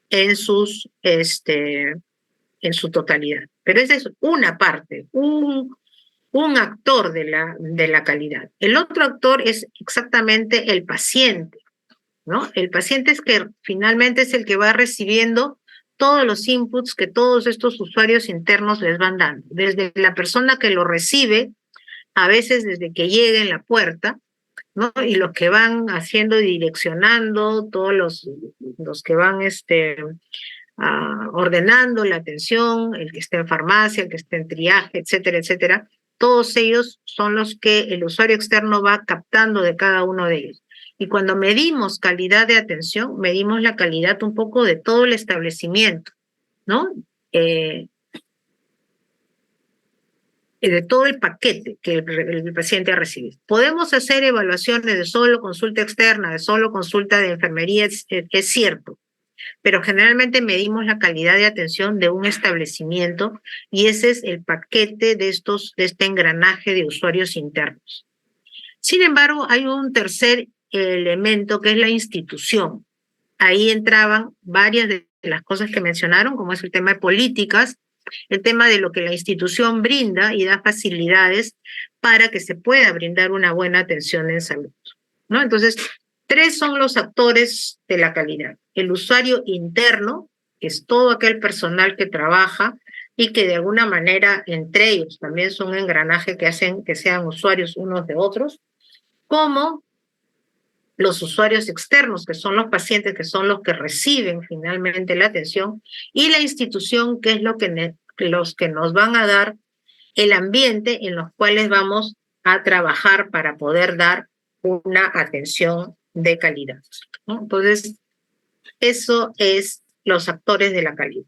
en en su totalidad. Pero esa es una parte, un actor de la calidad. El otro actor es exactamente el paciente, ¿no? El paciente es que finalmente es el que va recibiendo todos los inputs que todos estos usuarios internos les van dando, desde la persona que lo recibe, a veces desde que llega en la puerta, ¿no? Y los que van haciendo y direccionando, todos los que van ordenando la atención, el que está en farmacia, el que está en triaje, etcétera, etcétera. Todos ellos son los que el usuario externo va captando de cada uno de ellos. Y cuando medimos calidad de atención, medimos la calidad un poco de todo el establecimiento, ¿no? De todo el paquete que el paciente ha recibido. Podemos hacer evaluaciones de solo consulta externa, de solo consulta de enfermería, es cierto, pero generalmente medimos la calidad de atención de un establecimiento y ese es el paquete de este engranaje de usuarios internos. Sin embargo, hay un tercer elemento que es la institución. Ahí entraban varias de las cosas que mencionaron, como es el tema de políticas, el tema de lo que la institución brinda y da facilidades para que se pueda brindar una buena atención en salud, ¿no? Entonces, tres son los actores de la calidad. El usuario interno, que es todo aquel personal que trabaja y que de alguna manera entre ellos también son un engranaje que hacen que sean usuarios unos de otros, como los usuarios externos, que son los pacientes, que son los que reciben finalmente la atención, y la institución, que es los que nos van a dar el ambiente en los cuales vamos a trabajar para poder dar una atención de calidad, ¿no? Entonces, eso es los actores de la calidad.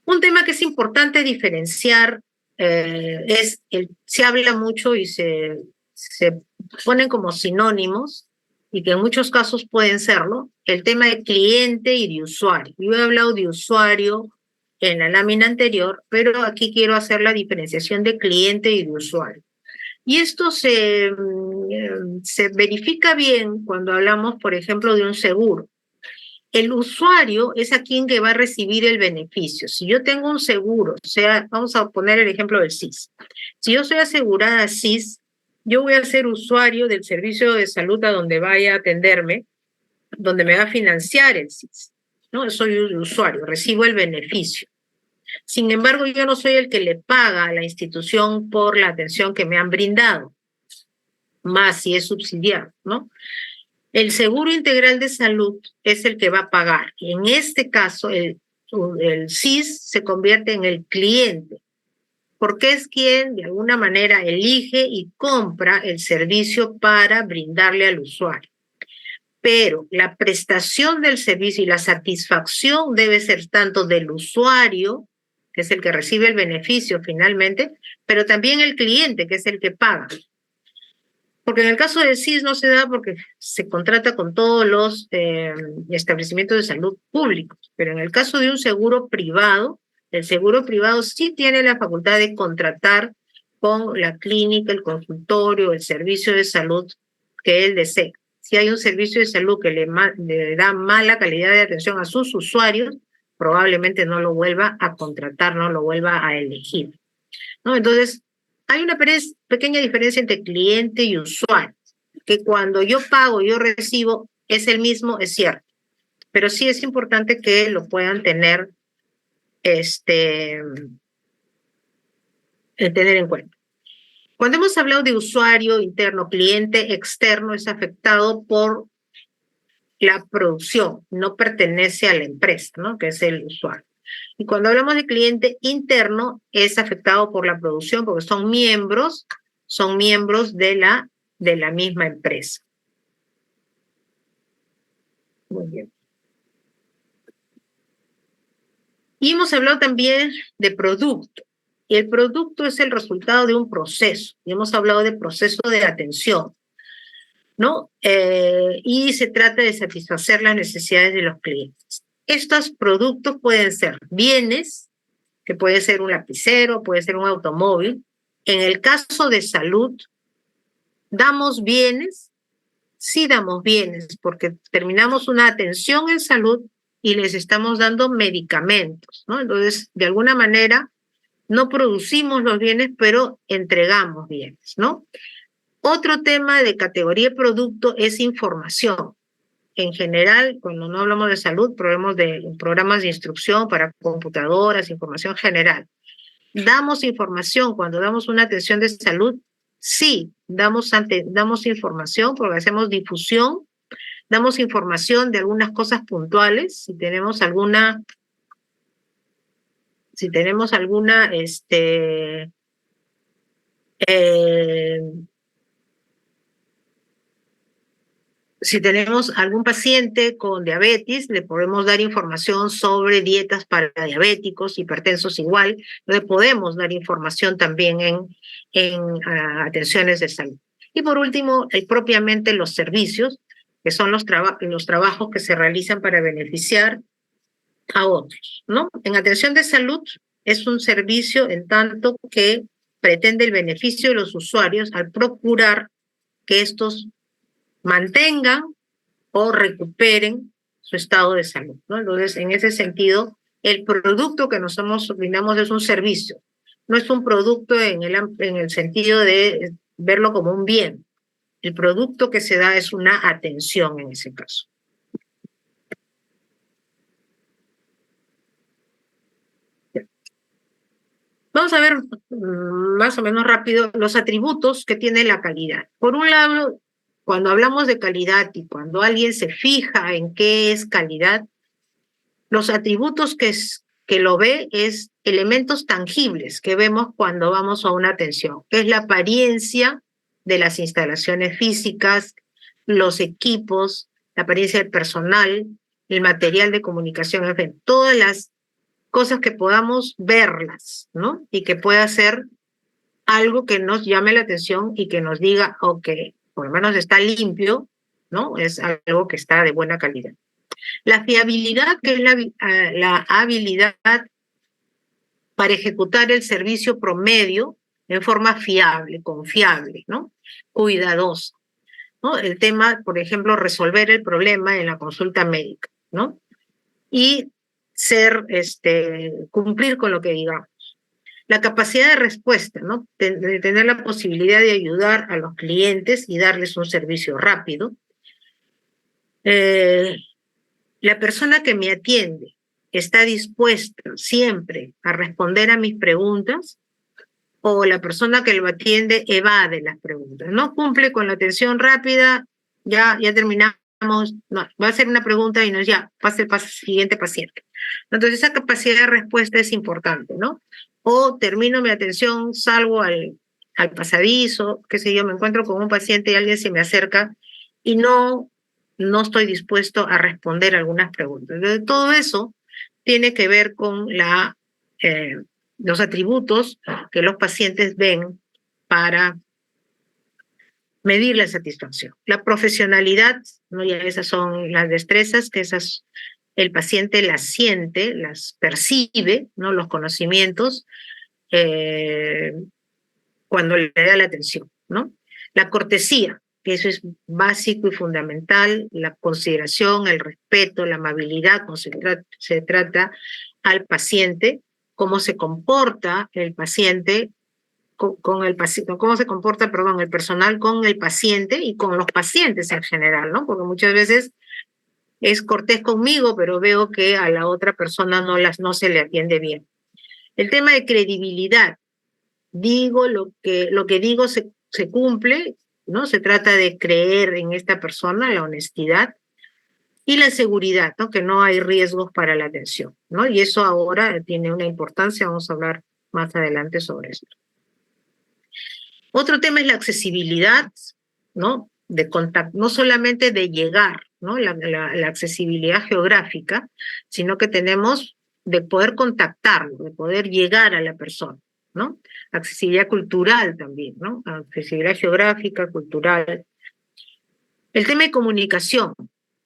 Un tema que es importante diferenciar se habla mucho y se ponen como sinónimos, y que en muchos casos pueden serlo, el tema de cliente y de usuario. Yo he hablado de usuario en la lámina anterior, pero aquí quiero hacer la diferenciación de cliente y de usuario. Y esto se verifica bien cuando hablamos, por ejemplo, de un seguro. El usuario es a quien que va a recibir el beneficio. Si yo tengo un seguro, o sea, vamos a poner el ejemplo del SIS. Si yo soy asegurada SIS, yo voy a ser usuario del servicio de salud a donde vaya a atenderme, donde me va a financiar el SIS, ¿no? Soy un usuario, recibo el beneficio. Sin embargo, yo no soy el que le paga a la institución por la atención que me han brindado, más si es subsidiado, ¿no? El seguro integral de salud es el que va a pagar. Y en este caso, el SIS se convierte en el cliente, porque es quien de alguna manera elige y compra el servicio para brindarle al usuario. Pero la prestación del servicio y la satisfacción debe ser tanto del usuario, que es el que recibe el beneficio finalmente, pero también el cliente, que es el que paga. Porque en el caso del SIS no se da porque se contrata con todos los establecimientos de salud públicos, pero en el caso de un seguro privado, el seguro privado sí tiene la facultad de contratar con la clínica, el consultorio, el servicio de salud que él desee. Si hay un servicio de salud que le da mala calidad de atención a sus usuarios, probablemente no lo vuelva a contratar, no lo vuelva a elegir, ¿no? Entonces, hay una pequeña diferencia entre cliente y usuario, que cuando yo pago, yo recibo, es el mismo, es cierto, pero sí es importante que lo puedan tener, tener en cuenta. Cuando hemos hablado de usuario interno, cliente externo, es afectado por la producción, no pertenece a la empresa, ¿no? Que es el usuario. Y cuando hablamos de cliente interno, es afectado por la producción porque son miembros de la misma empresa. Muy bien. Y hemos hablado también de producto. Y el producto es el resultado de un proceso. Y hemos hablado de proceso de atención, ¿no? Y se trata de satisfacer las necesidades de los clientes. Estos productos pueden ser bienes, que puede ser un lapicero, puede ser un automóvil. En el caso de salud, ¿damos bienes? Sí damos bienes, porque terminamos una atención en salud y les estamos dando medicamentos, ¿no? Entonces, de alguna manera, no producimos los bienes, pero entregamos bienes, ¿no? Otro tema de categoría de producto es información. En general, cuando no hablamos de salud, hablamos de programas de instrucción para computadoras, información general. ¿Damos información cuando damos una atención de salud? Sí, damos información porque hacemos difusión, damos información de algunas cosas puntuales, si tenemos alguna si tenemos algún paciente con diabetes, le podemos dar información sobre dietas para diabéticos, hipertensos igual. Le podemos dar información también en atenciones de salud. Y por último, propiamente los servicios, que son los trabajos que se realizan para beneficiar a otros, ¿no? En atención de salud es un servicio en tanto que pretende el beneficio de los usuarios al procurar que estos mantengan o recuperen su estado de salud, ¿no? Entonces, en ese sentido, el producto que nosotros brindamos es un servicio, no es un producto en el sentido de verlo como un bien. El producto que se da es una atención en ese caso. Vamos a ver más o menos rápido los atributos que tiene la calidad. Por un lado, cuando hablamos de calidad y cuando alguien se fija en qué es calidad, los atributos que lo ve es elementos tangibles que vemos cuando vamos a una atención, que es la apariencia de las instalaciones físicas, los equipos, la apariencia del personal, el material de comunicación, en fin, todas las cosas que podamos verlas, ¿no? Y que pueda ser algo que nos llame la atención y que nos diga, ok, por lo menos está limpio, ¿no? Es algo que está de buena calidad. La fiabilidad, que es la habilidad para ejecutar el servicio promedio en forma fiable, confiable, ¿no? Cuidadosa, ¿no? El tema, por ejemplo, resolver el problema en la consulta médica, ¿no? Y cumplir con lo que digamos. La capacidad de respuesta, ¿no? De tener la posibilidad de ayudar a los clientes y darles un servicio rápido. La persona que me atiende está dispuesta siempre a responder a mis preguntas, o la persona que lo atiende evade las preguntas. No cumple con la atención rápida, ya terminamos, no, va a hacer una pregunta y no, ya, pase el siguiente paciente. Entonces esa capacidad de respuesta es importante, ¿no? O termino mi atención, salgo al pasadizo, qué sé yo, me encuentro con un paciente y alguien se me acerca y no estoy dispuesto a responder algunas preguntas. Entonces, todo eso tiene que ver con los atributos que los pacientes ven para medir la satisfacción. La profesionalidad, ¿no? Ya esas son las destrezas, que el paciente las siente, las percibe, ¿no? Los conocimientos, cuando le da la atención, ¿no? La cortesía, que eso es básico y fundamental, la consideración, el respeto, la amabilidad, cuando se trata al paciente, cómo se comporta el paciente cómo se comporta, el personal con el paciente y con los pacientes en general, ¿no? Porque muchas veces es cortés conmigo, pero veo que a la otra persona no se le atiende bien. El tema de credibilidad, digo lo que digo se cumple, ¿no? Se trata de creer en esta persona, la honestidad, y la seguridad, ¿no? Que no hay riesgos para la atención, ¿no? Y eso ahora tiene una importancia, vamos a hablar más adelante sobre esto. Otro tema es la accesibilidad, ¿no? No solamente de llegar, ¿no? La accesibilidad geográfica, sino que tenemos de poder contactarlo, de poder llegar a la persona, ¿no? Accesibilidad cultural también, ¿no? Accesibilidad geográfica, cultural. El tema de comunicación,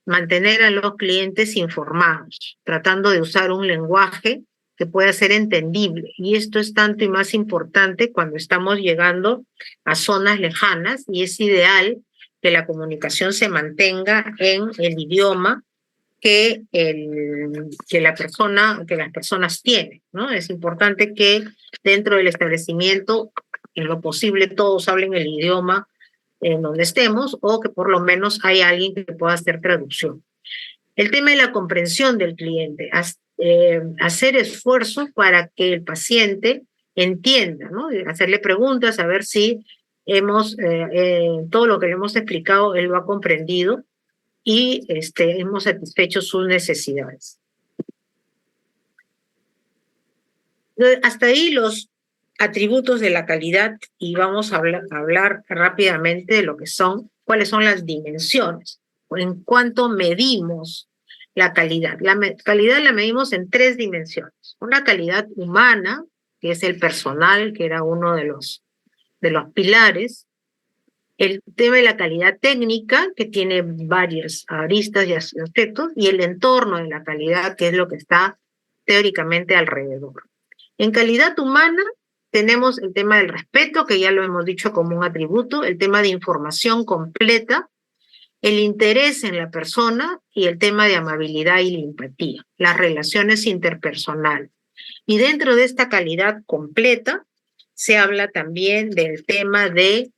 mantener a los clientes informados, tratando de usar un lenguaje que pueda ser entendible. Y esto es tanto y más importante cuando estamos llegando a zonas lejanas y es ideal que la comunicación se mantenga en el idioma que las personas tienen, ¿no? Es importante que dentro del establecimiento, en lo posible, todos hablen el idioma en donde estemos o que por lo menos hay alguien que pueda hacer traducción. El tema de la comprensión del cliente, hacer esfuerzos para que el paciente entienda, ¿no? Hacerle preguntas, a ver si todo lo que le hemos explicado, él lo ha comprendido y hemos satisfecho sus necesidades. Hasta ahí los atributos de la calidad y vamos a hablar rápidamente de lo que son, cuáles son las dimensiones, en cuánto medimos la calidad. La calidad la medimos en 3 dimensiones. Una calidad humana, que es el personal, que era uno de los pilares. El tema de la calidad técnica, que tiene varias aristas y aspectos, y el entorno de la calidad, que es lo que está teóricamente alrededor. En calidad humana tenemos el tema del respeto, que ya lo hemos dicho como un atributo, el tema de información completa, el interés en la persona y el tema de amabilidad y la empatía, las relaciones interpersonales. Y dentro de esta calidad completa se habla también del tema de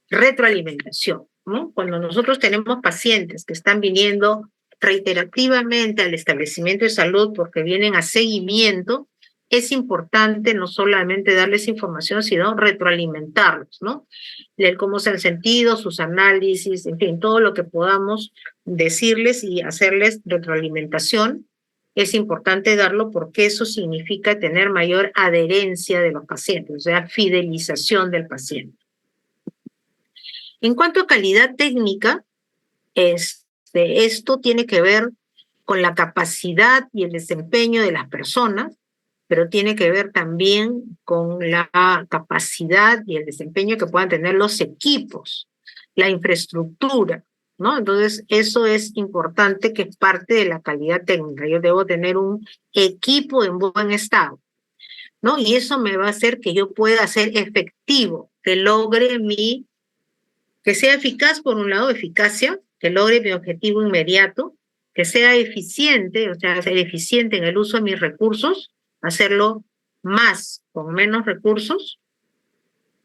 retroalimentación, ¿no? Cuando nosotros tenemos pacientes que están viniendo reiterativamente al establecimiento de salud porque vienen a seguimiento, es importante no solamente darles información, sino retroalimentarlos, ¿no? Leer cómo se han sentido, sus análisis, en fin, todo lo que podamos decirles y hacerles retroalimentación. Es importante darlo porque eso significa tener mayor adherencia de los pacientes, o sea, fidelización del paciente. En cuanto a calidad técnica, esto tiene que ver con la capacidad y el desempeño de las personas, pero tiene que ver también con la capacidad y el desempeño que puedan tener los equipos, la infraestructura, ¿no? Entonces, eso es importante, que es parte de la calidad técnica. Yo debo tener un equipo en buen estado, ¿no? Y eso me va a hacer que yo pueda ser efectivo, que logre que sea eficaz, por un lado, eficacia, que logre mi objetivo inmediato, que sea eficiente, o sea, ser eficiente en el uso de mis recursos, hacerlo más con menos recursos,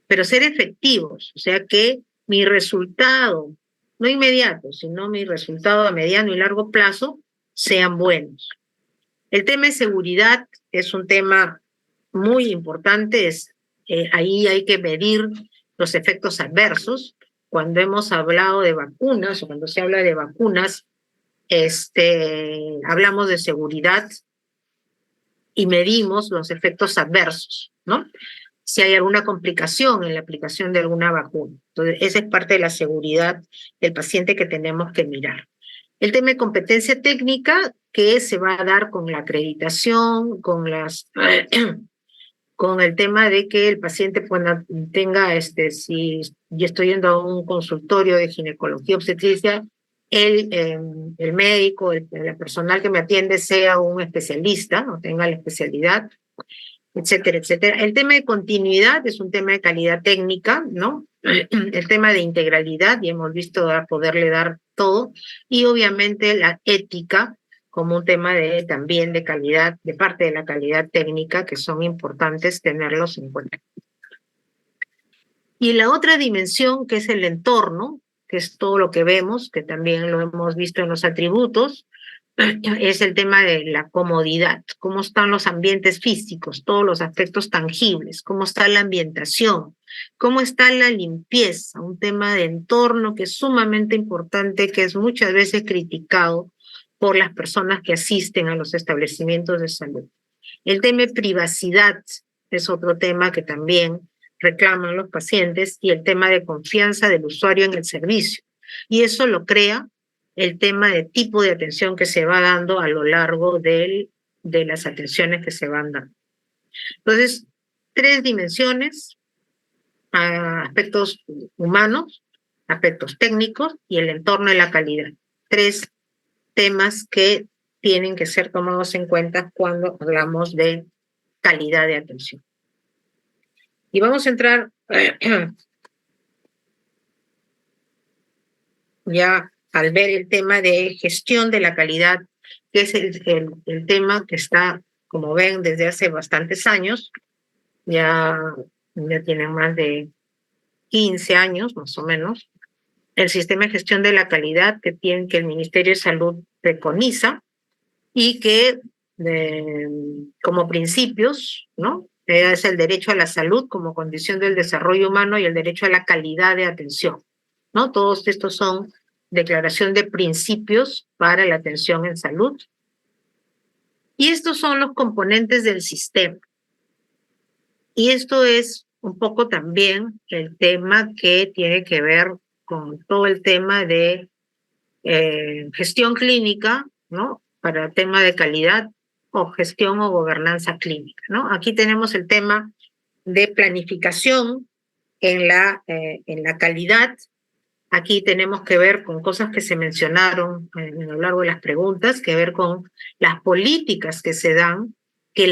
pero ser efectivos, o sea, que mi resultado, no inmediato, sino mi resultado a mediano y largo plazo, sean buenos. El tema de seguridad es un tema muy importante, ahí hay que medir los efectos adversos. Cuando hemos hablado de vacunas, o cuando se habla de vacunas, hablamos de seguridad y medimos los efectos adversos, ¿no? Si hay alguna complicación en la aplicación de alguna vacuna. Entonces, esa es parte de la seguridad del paciente que tenemos que mirar. El tema de competencia técnica, que se va a dar con la acreditación, con el tema de que el paciente tenga, si yo estoy yendo a un consultorio de ginecología obstetricia, el médico, el personal que me atiende sea un especialista, o tenga la especialidad, etcétera, etcétera. El tema de continuidad es un tema de calidad técnica, ¿no? El tema de integralidad, y hemos visto poderle dar todo, y obviamente la ética como un tema también de calidad, de parte de la calidad técnica, que son importantes tenerlos en cuenta. Y la otra dimensión, que es el entorno, que es todo lo que vemos, que también lo hemos visto en los atributos, es el tema de la comodidad, cómo están los ambientes físicos, todos los aspectos tangibles, cómo está la ambientación, cómo está la limpieza, un tema de entorno que es sumamente importante, que es muchas veces criticado por las personas que asisten a los establecimientos de salud. El tema de privacidad es otro tema que también reclaman los pacientes, y el tema de confianza del usuario en el servicio. Y eso lo crea el tema de tipo de atención que se va dando a lo largo de las atenciones que se van dando. Entonces, tres dimensiones: aspectos humanos, aspectos técnicos y el entorno de la calidad. Tres temas que tienen que ser tomados en cuenta cuando hablamos de calidad de atención. Y vamos a entrar ya al ver el tema de gestión de la calidad, que es el tema que está, como ven, desde hace bastantes años. Ya tienen más de 15 años, más o menos, el sistema de gestión de la calidad que el Ministerio de Salud preconiza y que como principios, ¿no? Es el derecho a la salud como condición del desarrollo humano y el derecho a la calidad de atención, ¿no? Todos estos son declaración de principios para la atención en salud. Y estos son los componentes del sistema. Y esto es un poco también el tema que tiene que ver con todo el tema de gestión clínica, ¿no? Para el tema de calidad o gestión o gobernanza clínica, ¿no? Aquí tenemos el tema de planificación en la calidad. Aquí tenemos que ver con cosas que se mencionaron a lo largo de las preguntas, que ver con las políticas que se dan, que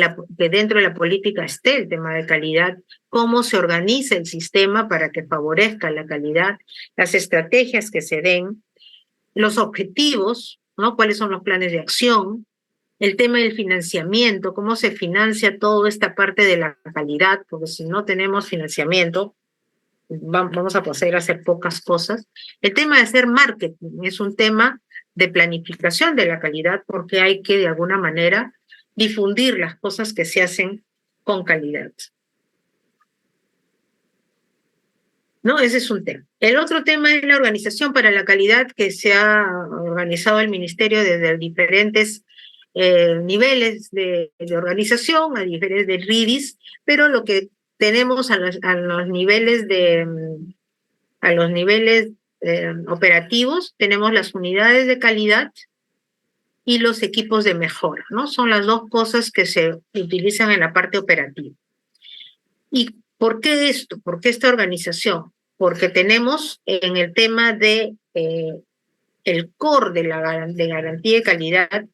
dentro de la política esté el tema de calidad, cómo se organiza el sistema para que favorezca la calidad, las estrategias que se den, los objetivos, ¿no? Cuáles son los planes de acción, el tema del financiamiento, cómo se financia toda esta parte de la calidad, porque si no tenemos financiamiento, vamos a poder hacer pocas cosas. El tema de hacer marketing es un tema de planificación de la calidad, porque hay que de alguna manera difundir las cosas que se hacen con calidad, ¿no? Ese es un tema. El otro tema es la organización para la calidad, que se ha organizado el Ministerio desde diferentes niveles de organización, a diferentes de RIDIS, pero lo que tenemos a los niveles operativos, tenemos las unidades de calidad y los equipos de mejora, ¿no? Son las dos cosas que se utilizan en la parte operativa. ¿Y por qué esto? ¿Por qué esta organización? Porque tenemos en el tema de el core de garantía de calidad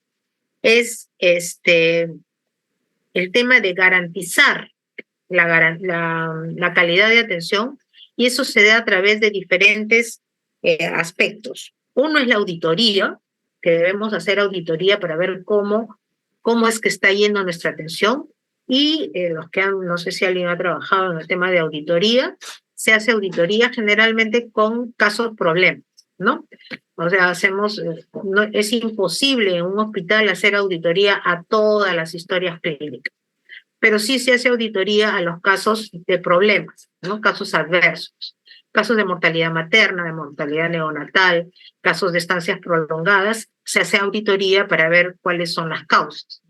es el tema de garantizar la calidad de atención, y eso se da a través de diferentes aspectos. Uno es la auditoría, que debemos hacer auditoría para ver cómo es que está yendo nuestra atención, y no sé si alguien ha trabajado en el tema de auditoría, se hace auditoría generalmente con casos problemas, ¿no? O sea, es imposible en un hospital hacer auditoría a todas las historias clínicas, pero sí se hace auditoría a los casos de problemas, ¿no? Casos adversos, casos de mortalidad materna, de mortalidad neonatal, casos de estancias prolongadas, se hace auditoría para ver cuáles son las causas.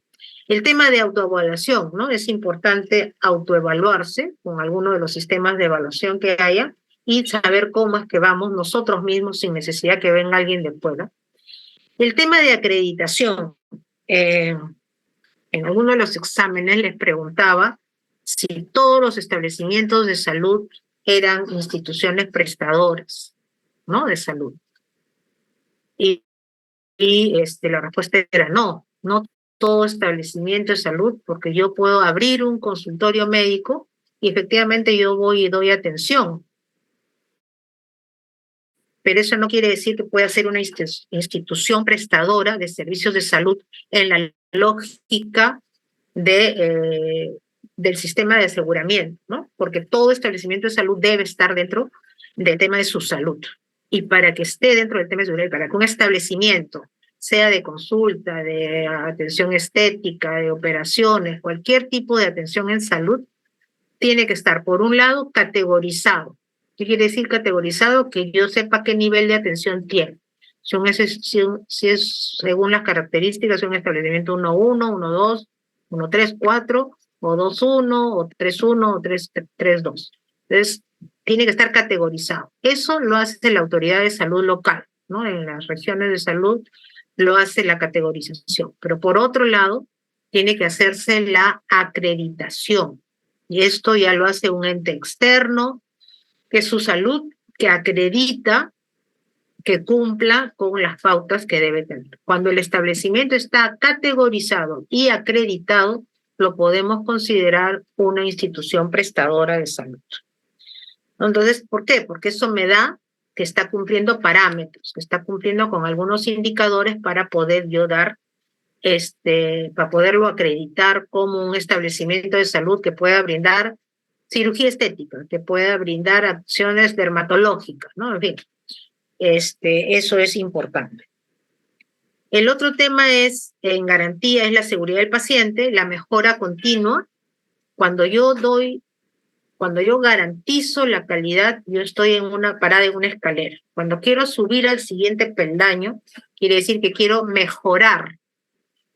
El tema de autoevaluación, ¿no? Es importante autoevaluarse con alguno de los sistemas de evaluación que haya y saber cómo es que vamos nosotros mismos sin necesidad que venga alguien de fuera. El tema de acreditación. En alguno de los exámenes les preguntaba si todos los establecimientos de salud eran instituciones prestadoras, ¿no? De salud. Y la respuesta era no todo establecimiento de salud, porque yo puedo abrir un consultorio médico y efectivamente yo voy y doy atención. Pero eso no quiere decir que pueda ser una institución prestadora de servicios de salud en la lógica del sistema de aseguramiento, ¿no? Porque todo establecimiento de salud debe estar dentro del tema de su salud. Y para que esté dentro del tema de seguridad, para que un establecimiento sea de consulta, de atención estética, de operaciones, cualquier tipo de atención en salud, tiene que estar, por un lado, categorizado. ¿Qué quiere decir categorizado? Que yo sepa qué nivel de atención tiene. Si es según las características, un establecimiento 1-1, 1-2, 1-3, 4, o 2-1, o 3-1, o 3-2. Entonces, tiene que estar categorizado. Eso lo hace la autoridad de salud local, ¿no? En las regiones de salud lo hace la categorización. Pero por otro lado, tiene que hacerse la acreditación. Y esto ya lo hace un ente externo, que es su salud, que acredita que cumpla con las pautas que debe tener. Cuando el establecimiento está categorizado y acreditado, lo podemos considerar una institución prestadora de salud. Entonces, ¿por qué? Porque eso me da que está cumpliendo parámetros, que está cumpliendo con algunos indicadores para poder yo dar, para poderlo acreditar como un establecimiento de salud que pueda brindar cirugía estética, que pueda brindar acciones dermatológicas, ¿no? En fin, eso es importante. El otro tema en garantía, es la seguridad del paciente, la mejora continua. Cuando yo garantizo la calidad, yo estoy parada en una escalera. Cuando quiero subir al siguiente peldaño, quiere decir que quiero mejorar,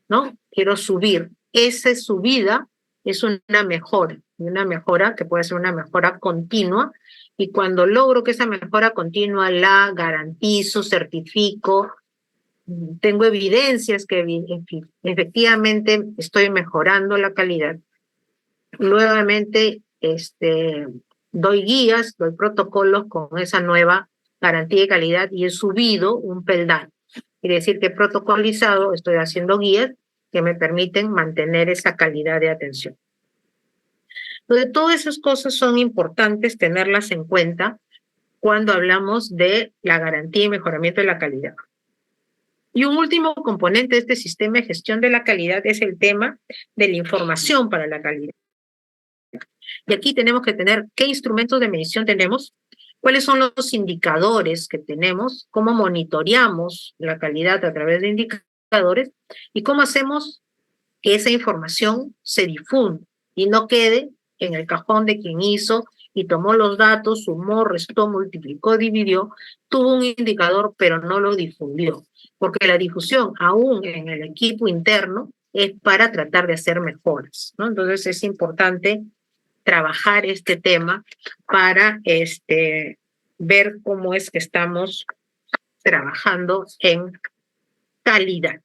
¿no? Quiero subir. Esa subida es una mejora que puede ser una mejora continua, y cuando logro que esa mejora continua la garantizo, certifico, tengo evidencias que efectivamente estoy mejorando la calidad. Nuevamente, doy guías, doy protocolos con esa nueva garantía de calidad y he subido un peldaño. Quiere decir que he protocolizado, estoy haciendo guías que me permiten mantener esa calidad de atención. Entonces, todas esas cosas son importantes tenerlas en cuenta cuando hablamos de la garantía y mejoramiento de la calidad. Y un último componente de este sistema de gestión de la calidad es el tema de la información para la calidad. Y aquí tenemos que tener qué instrumentos de medición tenemos, cuáles son los indicadores que tenemos, cómo monitoreamos la calidad a través de indicadores y cómo hacemos que esa información se difunda y no quede en el cajón de quien hizo y tomó los datos, sumó, restó, multiplicó, dividió, tuvo un indicador pero no lo difundió, porque la difusión aún en el equipo interno es para tratar de hacer mejoras, ¿no? Entonces es importante trabajar este tema para ver cómo es que estamos trabajando en calidad.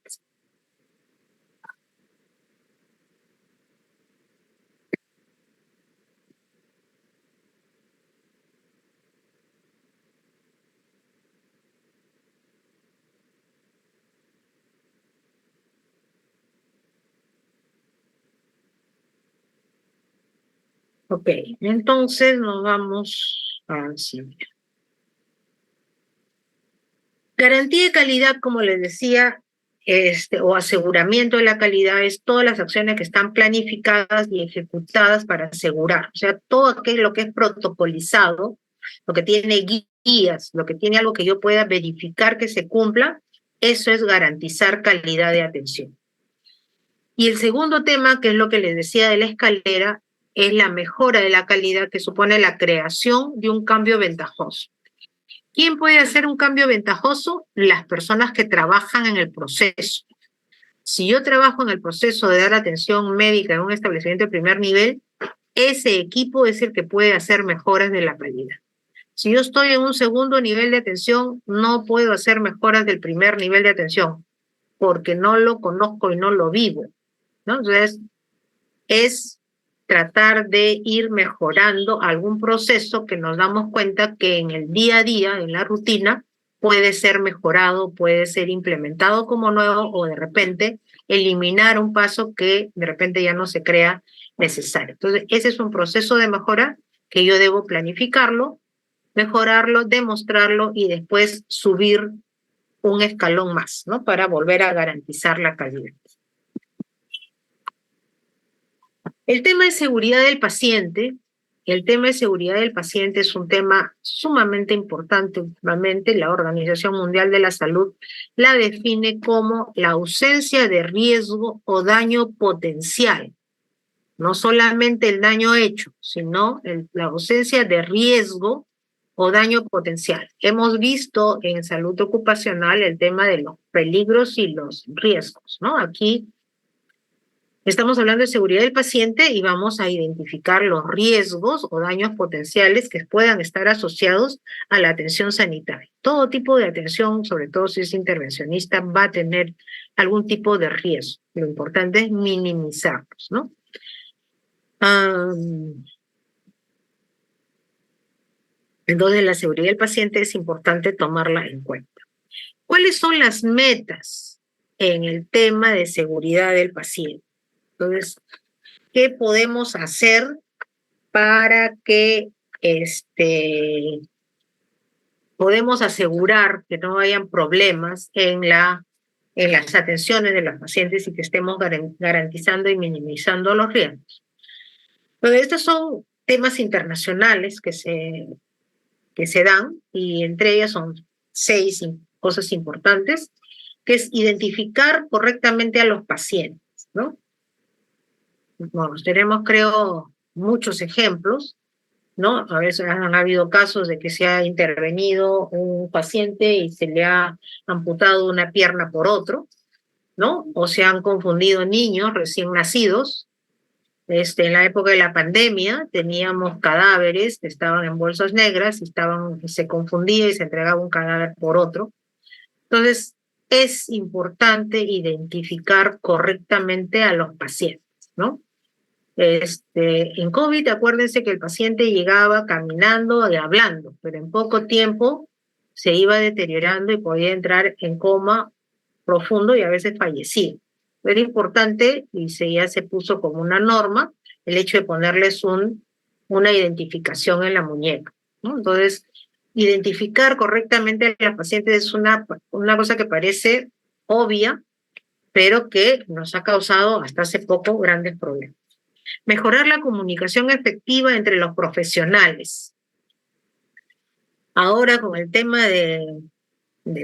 Ok, entonces nos vamos al siguiente. Garantía de calidad, como les decía, o aseguramiento de la calidad es todas las acciones que están planificadas y ejecutadas para asegurar. O sea, todo aquello que es protocolizado, lo que tiene guías, lo que tiene algo que yo pueda verificar que se cumpla, eso es garantizar calidad de atención. Y el segundo tema, que es lo que les decía de la escalera, es la mejora de la calidad, que supone la creación de un cambio ventajoso. ¿Quién puede hacer un cambio ventajoso? Las personas que trabajan en el proceso. Si yo trabajo en el proceso de dar atención médica en un establecimiento de primer nivel, ese equipo es el que puede hacer mejoras de la calidad. Si yo estoy en un segundo nivel de atención, no puedo hacer mejoras del primer nivel de atención, porque no lo conozco y no lo vivo, ¿no? Entonces, es tratar de ir mejorando algún proceso que nos damos cuenta que en el día a día, en la rutina, puede ser mejorado, puede ser implementado como nuevo o de repente eliminar un paso que de repente ya no se crea necesario. Entonces, ese es un proceso de mejora que yo debo planificarlo, mejorarlo, demostrarlo y después subir un escalón más, ¿no? Para volver a garantizar la calidad. El tema de seguridad del paciente, es un tema sumamente importante últimamente. La Organización Mundial de la Salud la define como la ausencia de riesgo o daño potencial. No solamente el daño hecho, sino la ausencia de riesgo o daño potencial. Hemos visto en salud ocupacional el tema de los peligros y los riesgos, ¿no? Aquí estamos hablando de seguridad del paciente y vamos a identificar los riesgos o daños potenciales que puedan estar asociados a la atención sanitaria. Todo tipo de atención, sobre todo si es intervencionista, va a tener algún tipo de riesgo. Lo importante es minimizarlos, ¿no? Entonces, la seguridad del paciente es importante tomarla en cuenta. ¿Cuáles son las metas en el tema de seguridad del paciente? Entonces, ¿qué podemos hacer para que podemos asegurar que no hayan problemas en las atenciones de los pacientes y que estemos garantizando y minimizando los riesgos? Entonces, estos son temas internacionales que se dan, y entre ellas son 6 cosas importantes, que es identificar correctamente a los pacientes, ¿no? Bueno, tenemos, creo, muchos ejemplos, ¿no? A veces han habido casos de que se ha intervenido un paciente y se le ha amputado una pierna por otro, ¿no? O se han confundido niños recién nacidos. En la época de la pandemia teníamos cadáveres que estaban en bolsas negras y se confundía y se entregaba un cadáver por otro. Entonces, es importante identificar correctamente a los pacientes, ¿no? En COVID, acuérdense que el paciente llegaba caminando y hablando, pero en poco tiempo se iba deteriorando y podía entrar en coma profundo y a veces fallecía. Era importante, y ya se puso como una norma, el hecho de ponerles una identificación en la muñeca, ¿no? Entonces, identificar correctamente a los pacientes es una cosa que parece obvia, pero que nos ha causado hasta hace poco grandes problemas. Mejorar la comunicación efectiva entre los profesionales. Ahora, con el tema del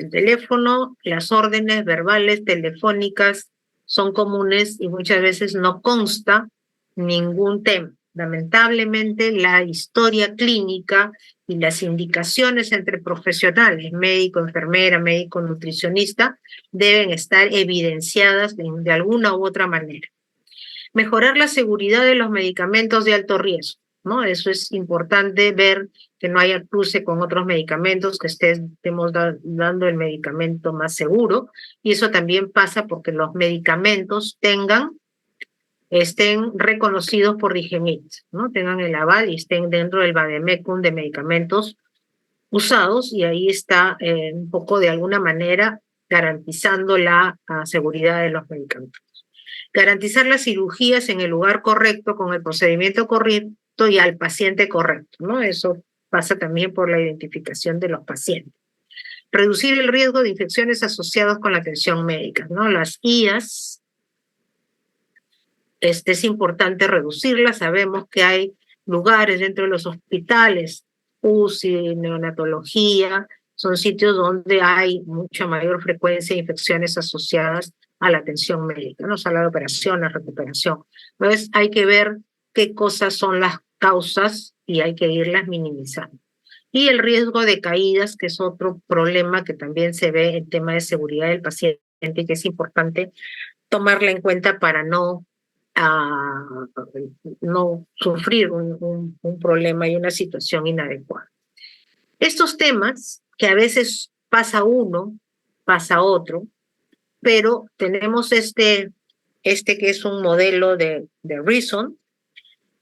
teléfono, las órdenes verbales telefónicas son comunes y muchas veces no consta ningún tema. Lamentablemente, la historia clínica y las indicaciones entre profesionales, médico, enfermera, médico, nutricionista, deben estar evidenciadas de alguna u otra manera. Mejorar la seguridad de los medicamentos de alto riesgo, ¿no? Eso es importante, ver que no haya cruce con otros medicamentos, que estemos dando el medicamento más seguro, y eso también pasa porque los medicamentos estén reconocidos por DIGEMIT, ¿no? Tengan el aval y estén dentro del Vademecum de medicamentos usados, y ahí está un poco de alguna manera garantizando la seguridad de los medicamentos. Garantizar las cirugías en el lugar correcto, con el procedimiento correcto y al paciente correcto, ¿no? Eso pasa también por la identificación de los pacientes. Reducir el riesgo de infecciones asociadas con la atención médica, ¿no? Las IAS, es importante reducirlas. Sabemos que hay lugares dentro de los hospitales, UCI, neonatología, son sitios donde hay mucha mayor frecuencia de infecciones asociadas a la atención médica, no solo a la operación, la recuperación. Entonces hay que ver qué cosas son las causas y hay que irlas minimizando. Y el riesgo de caídas, que es otro problema que también se ve en tema de seguridad del paciente, que es importante tomarla en cuenta para no sufrir un problema y una situación inadecuada. Estos temas, que a veces pasa uno, pasa otro, pero tenemos que es un modelo de Reason,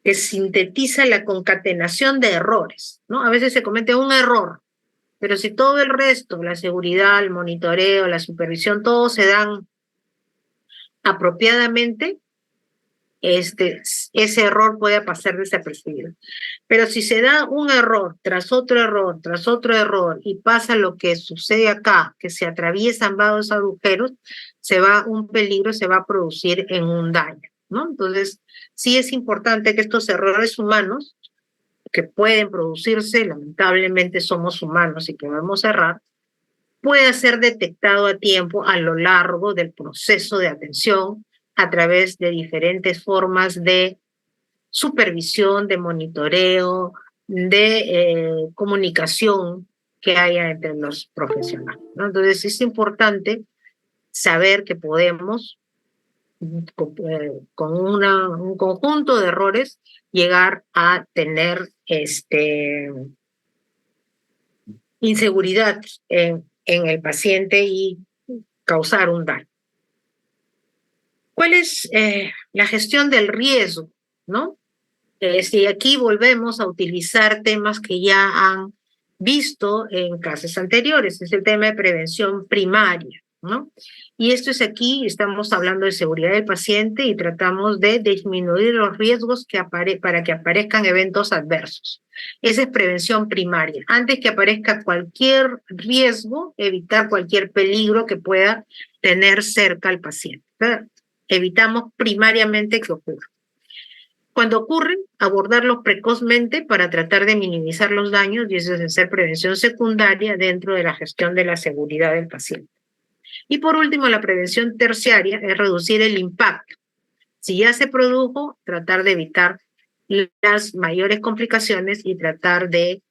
que sintetiza la concatenación de errores, ¿no? A veces se comete un error, pero si todo el resto, la seguridad, el monitoreo, la supervisión, todos se dan apropiadamente, ese error puede pasar desapercibido. Pero si se da un error tras otro error, tras otro error, y pasa lo que sucede acá, que se atraviesan varios agujeros, un peligro se va a producir en un daño, ¿no? Entonces, sí es importante que estos errores humanos, que pueden producirse, lamentablemente somos humanos y que vamos a errar, pueda ser detectado a tiempo a lo largo del proceso de atención, a través de diferentes formas de supervisión, de monitoreo, de comunicación que haya entre los profesionales, ¿no? Entonces es importante saber que podemos, con un conjunto de errores, llegar a tener inseguridad en el paciente y causar un daño. ¿Cuál es la gestión del riesgo, ¿no? Y aquí volvemos a utilizar temas que ya han visto en clases anteriores, es el tema de prevención primaria, ¿no? Y esto es aquí, estamos hablando de seguridad del paciente y tratamos de disminuir los riesgos para que aparezcan eventos adversos. Esa es prevención primaria. Antes que aparezca cualquier riesgo, evitar cualquier peligro que pueda tener cerca al paciente, ¿verdad? Evitamos primariamente que ocurra. Cuando ocurren, abordarlos precozmente para tratar de minimizar los daños, y eso es hacer prevención secundaria dentro de la gestión de la seguridad del paciente. Y por último, la prevención terciaria es reducir el impacto. Si ya se produjo, tratar de evitar las mayores complicaciones y tratar de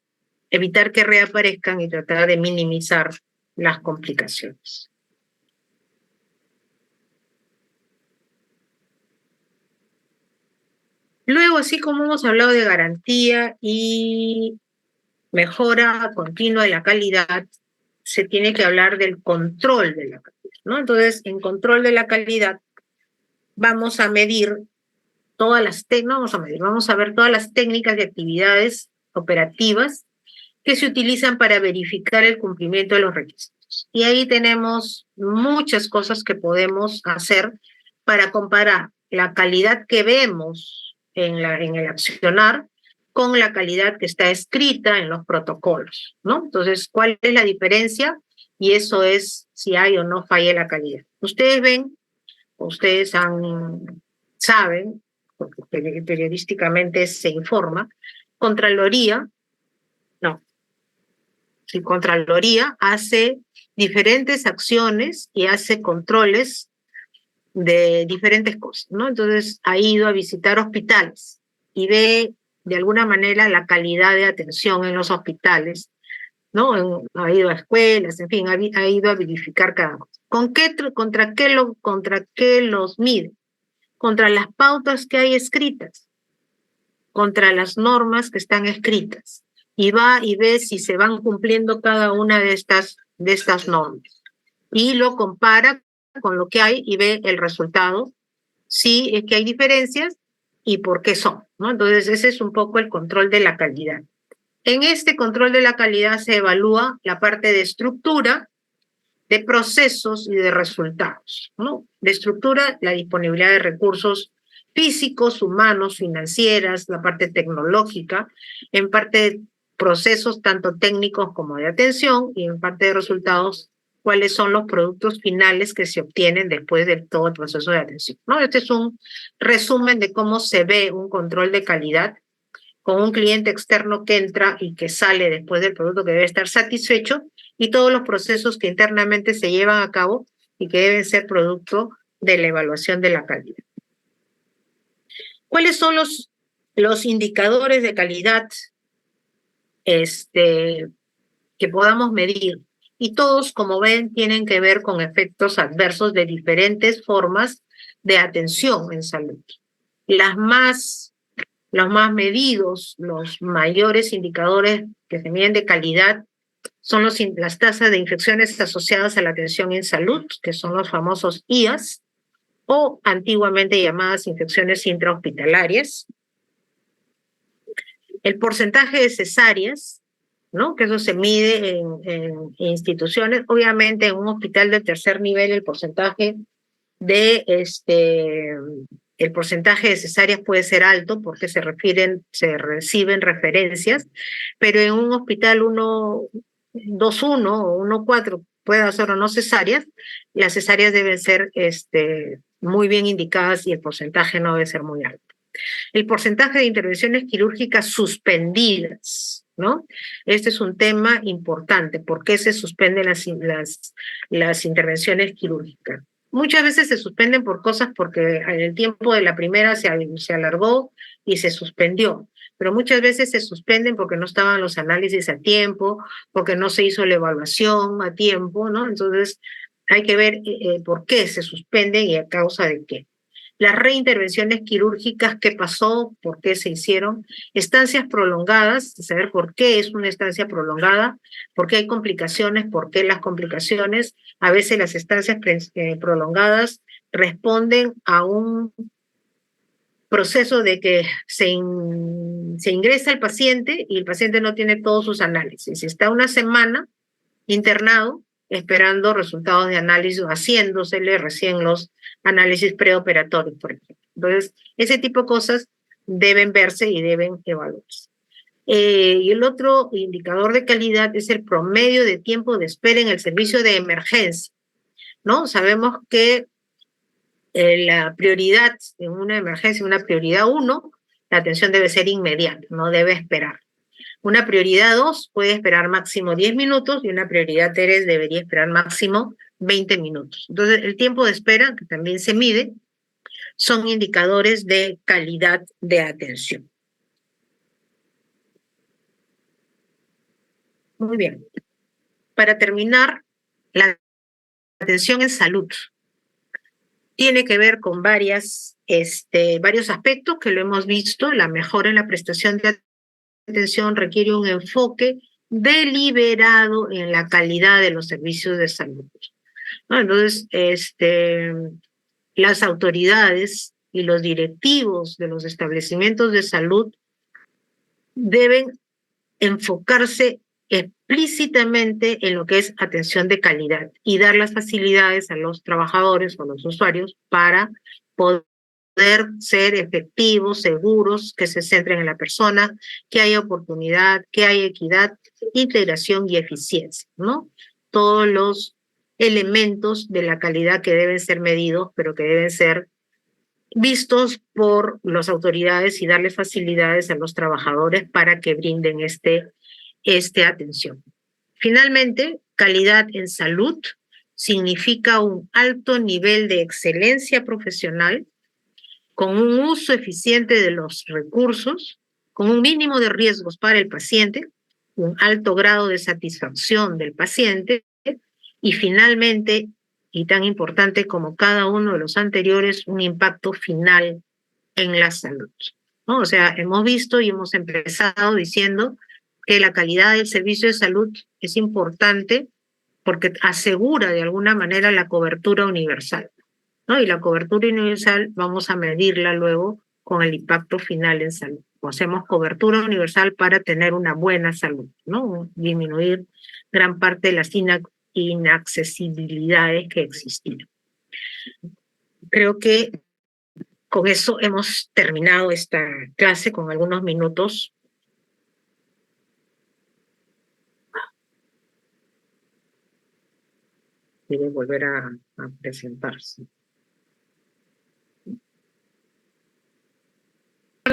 evitar que reaparezcan y tratar de minimizar las complicaciones. Luego, así como hemos hablado de garantía y mejora continua de la calidad, se tiene que hablar del control de la calidad, ¿no? Entonces, en control de la calidad, vamos a medir vamos a ver todas las técnicas y actividades operativas que se utilizan para verificar el cumplimiento de los requisitos. Y ahí tenemos muchas cosas que podemos hacer para comparar la calidad que vemos en el accionar con la calidad que está escrita en los protocolos, ¿no? Entonces, ¿cuál es la diferencia? Y eso es si hay o no falla la calidad. Ustedes ven, saben, porque periodísticamente se informa, Contraloría hace diferentes acciones y hace controles de diferentes cosas, ¿no? Entonces ha ido a visitar hospitales y ve de alguna manera la calidad de atención en los hospitales, ¿no? Ha ido a escuelas, en fin, ha ido a verificar cada cosa. ¿Contra qué los mide? Contra las pautas que hay escritas, contra las normas que están escritas, y va y ve si se van cumpliendo cada una de estas normas, y lo compara con lo que hay y ve el resultado, si es que hay diferencias y por qué son, ¿no? Entonces ese es un poco el control de la calidad. En este control de la calidad se evalúa la parte de estructura, de procesos y de resultados, ¿no? De estructura, la disponibilidad de recursos físicos, humanos, financieras, la parte tecnológica, en parte de procesos tanto técnicos como de atención, y en parte de resultados, cuáles son los productos finales que se obtienen después de todo el proceso de atención, ¿no? Este es un resumen de cómo se ve un control de calidad con un cliente externo que entra y que sale después del producto, que debe estar satisfecho, y todos los procesos que internamente se llevan a cabo y que deben ser producto de la evaluación de la calidad. ¿Cuáles son los indicadores de calidad que podamos medir? Y todos, como ven, tienen que ver con efectos adversos de diferentes formas de atención en salud. Los más medidos, los mayores indicadores que se miden de calidad son las tasas de infecciones asociadas a la atención en salud, que son los famosos IAS, o antiguamente llamadas infecciones intrahospitalarias. El porcentaje de cesáreas, ¿no? Que eso se mide en instituciones. Obviamente en un hospital de tercer nivel el porcentaje de cesáreas puede ser alto porque se reciben referencias, pero en un hospital 1.2.1 o 1.4 puede hacer o no cesáreas, las cesáreas deben ser muy bien indicadas y el porcentaje no debe ser muy alto. El porcentaje de intervenciones quirúrgicas suspendidas, ¿no? Este es un tema importante. ¿Por qué se suspenden las intervenciones quirúrgicas? Muchas veces se suspenden por cosas porque en el tiempo de la primera se alargó y se suspendió, pero muchas veces se suspenden porque no estaban los análisis a tiempo, porque no se hizo la evaluación a tiempo, ¿no? Entonces hay que ver por qué se suspenden y a causa de qué. Las reintervenciones quirúrgicas, ¿qué pasó? ¿Por qué se hicieron? Estancias prolongadas, saber por qué es una estancia prolongada, por qué hay complicaciones, por qué las complicaciones. A veces las estancias prolongadas responden a proceso de que se ingresa el paciente y el paciente no tiene todos sus análisis. Está una semana internado esperando resultados de análisis o haciéndosele recién los análisis preoperatorios, por ejemplo. Entonces, ese tipo de cosas deben verse y deben evaluarse. Y el otro indicador de calidad es el promedio de tiempo de espera en el servicio de emergencia, ¿no? Sabemos que la prioridad en una emergencia, una prioridad 1, la atención debe ser inmediata, no debe esperar. Una prioridad 2 puede esperar máximo 10 minutos y una prioridad 3 debería esperar máximo 20 minutos. Entonces, el tiempo de espera, que también se mide, son indicadores de calidad de atención. Muy bien. Para terminar, la atención en salud tiene que ver con varios aspectos que lo hemos visto. La mejora en la prestación de atención requiere un enfoque deliberado en la calidad de los servicios de salud, ¿no? Entonces, las autoridades y los directivos de los establecimientos de salud deben enfocarse explícitamente en lo que es atención de calidad y dar las facilidades a los trabajadores o a los usuarios para poder ser efectivos, seguros, que se centren en la persona, que haya oportunidad, que haya equidad, integración y eficiencia, ¿no? Todos los elementos de la calidad que deben ser medidos, pero que deben ser vistos por las autoridades y darle facilidades a los trabajadores para que brinden atención. Finalmente, calidad en salud significa un alto nivel de excelencia profesional con un uso eficiente de los recursos, con un mínimo de riesgos para el paciente, un alto grado de satisfacción del paciente y finalmente, y tan importante como cada uno de los anteriores, un impacto final en la salud, ¿no? O sea, hemos visto y hemos empezado diciendo que la calidad del servicio de salud es importante porque asegura de alguna manera la cobertura universal, ¿no? Y la cobertura universal vamos a medirla luego con el impacto final en salud. Hacemos cobertura universal para tener una buena salud, ¿no? Disminuir gran parte de las inaccesibilidades que existían. Creo que con eso hemos terminado esta clase con algunos minutos. Debe volver a presentarse.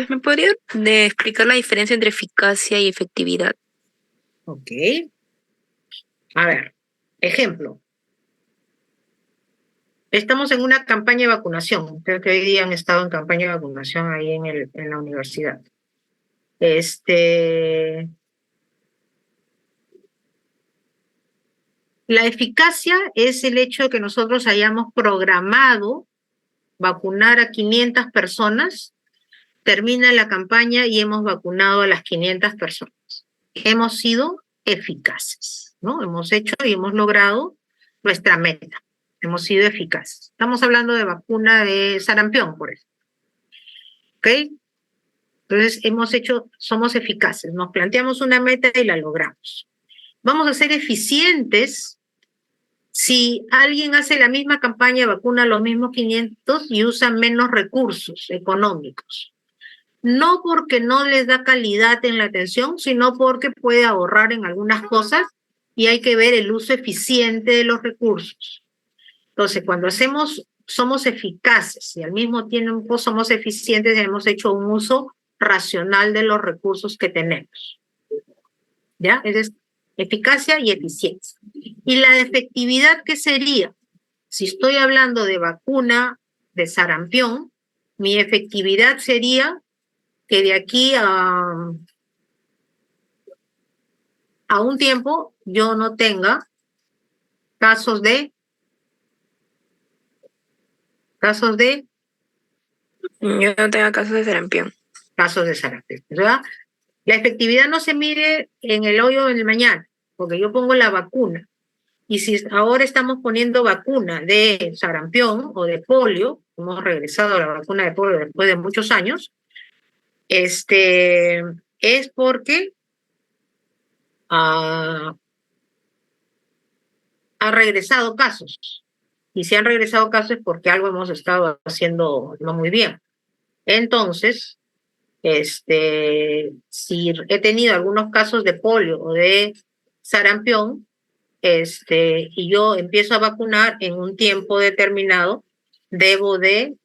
¿Me podría explicar la diferencia entre eficacia y efectividad? Ok. A ver, ejemplo. Estamos en una campaña de vacunación. Creo que hoy día han estado en campaña de vacunación ahí en la universidad. La eficacia es el hecho de que nosotros hayamos programado vacunar a 500 personas, termina la campaña y hemos vacunado a las 500 personas. Hemos sido eficaces, ¿no? Hemos hecho y hemos logrado nuestra meta. Hemos sido eficaces. Estamos hablando de vacuna de sarampión, por ejemplo. ¿Ok? Entonces, somos eficaces. Nos planteamos una meta y la logramos. Vamos a ser eficientes si alguien hace la misma campaña de vacuna a los mismos 500 y usa menos recursos económicos. No porque no les da calidad en la atención, sino porque puede ahorrar en algunas cosas y hay que ver el uso eficiente de los recursos. Entonces, cuando somos eficaces y al mismo tiempo somos eficientes, hemos hecho un uso racional de los recursos que tenemos. ¿Ya? Es eficacia y eficiencia. ¿Y la efectividad qué sería? Si estoy hablando de vacuna de sarampión, mi efectividad sería que de aquí a un tiempo yo no tenga casos de Yo no tengo casos de sarampión. Casos de sarampión, ¿verdad? La efectividad no se mide en el hoy o en el mañana, porque yo pongo la vacuna. Y si ahora estamos poniendo vacuna de sarampión o de polio, hemos regresado a la vacuna de polio después de muchos años, es porque ha regresado casos. Y si han regresado casos es porque algo hemos estado haciendo no muy bien. Entonces, si he tenido algunos casos de polio o de sarampión, y yo empiezo a vacunar en un tiempo determinado, debo de,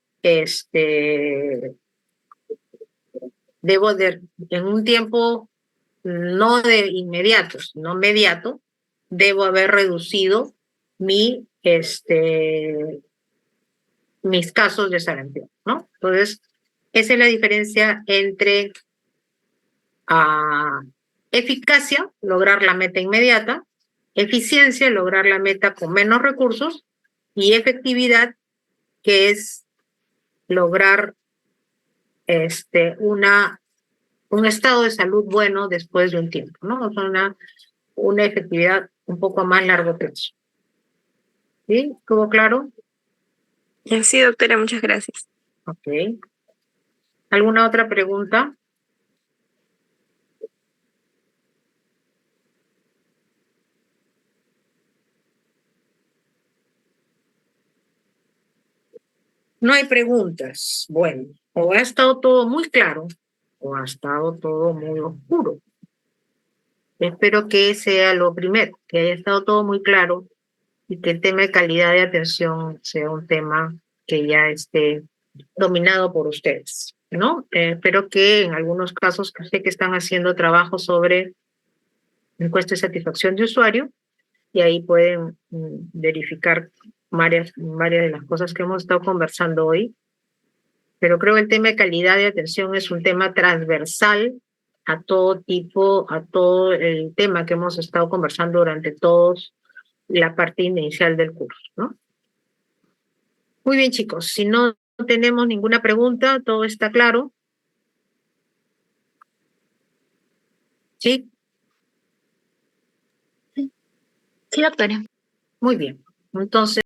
en un tiempo no de inmediato, sino mediato, debo haber reducido mis casos de sarampión, ¿no? Entonces, esa es la diferencia entre eficacia, lograr la meta inmediata, eficiencia, lograr la meta con menos recursos, y efectividad, que es lograr un estado de salud bueno después de un tiempo, ¿no? O sea, una efectividad un poco a más largo plazo. ¿Sí? ¿Estuvo claro? Sí, doctora, muchas gracias. Ok. ¿Alguna otra pregunta? No hay preguntas. Bueno, o ha estado todo muy claro o ha estado todo muy oscuro. Espero que sea lo primero, que haya estado todo muy claro y que el tema de calidad de atención sea un tema que ya esté dominado por ustedes, ¿no? Espero que en algunos casos que sé que están haciendo trabajo sobre encuesta de satisfacción de usuario, y ahí pueden verificar varias de las cosas que hemos estado conversando hoy. Pero creo que el tema de calidad de atención es un tema transversal a todo el tema que hemos estado conversando durante todos la parte inicial del curso, ¿no? Muy bien, chicos, si no tenemos ninguna pregunta, todo está claro. ¿Sí? Sí, doctora. Muy bien. Entonces,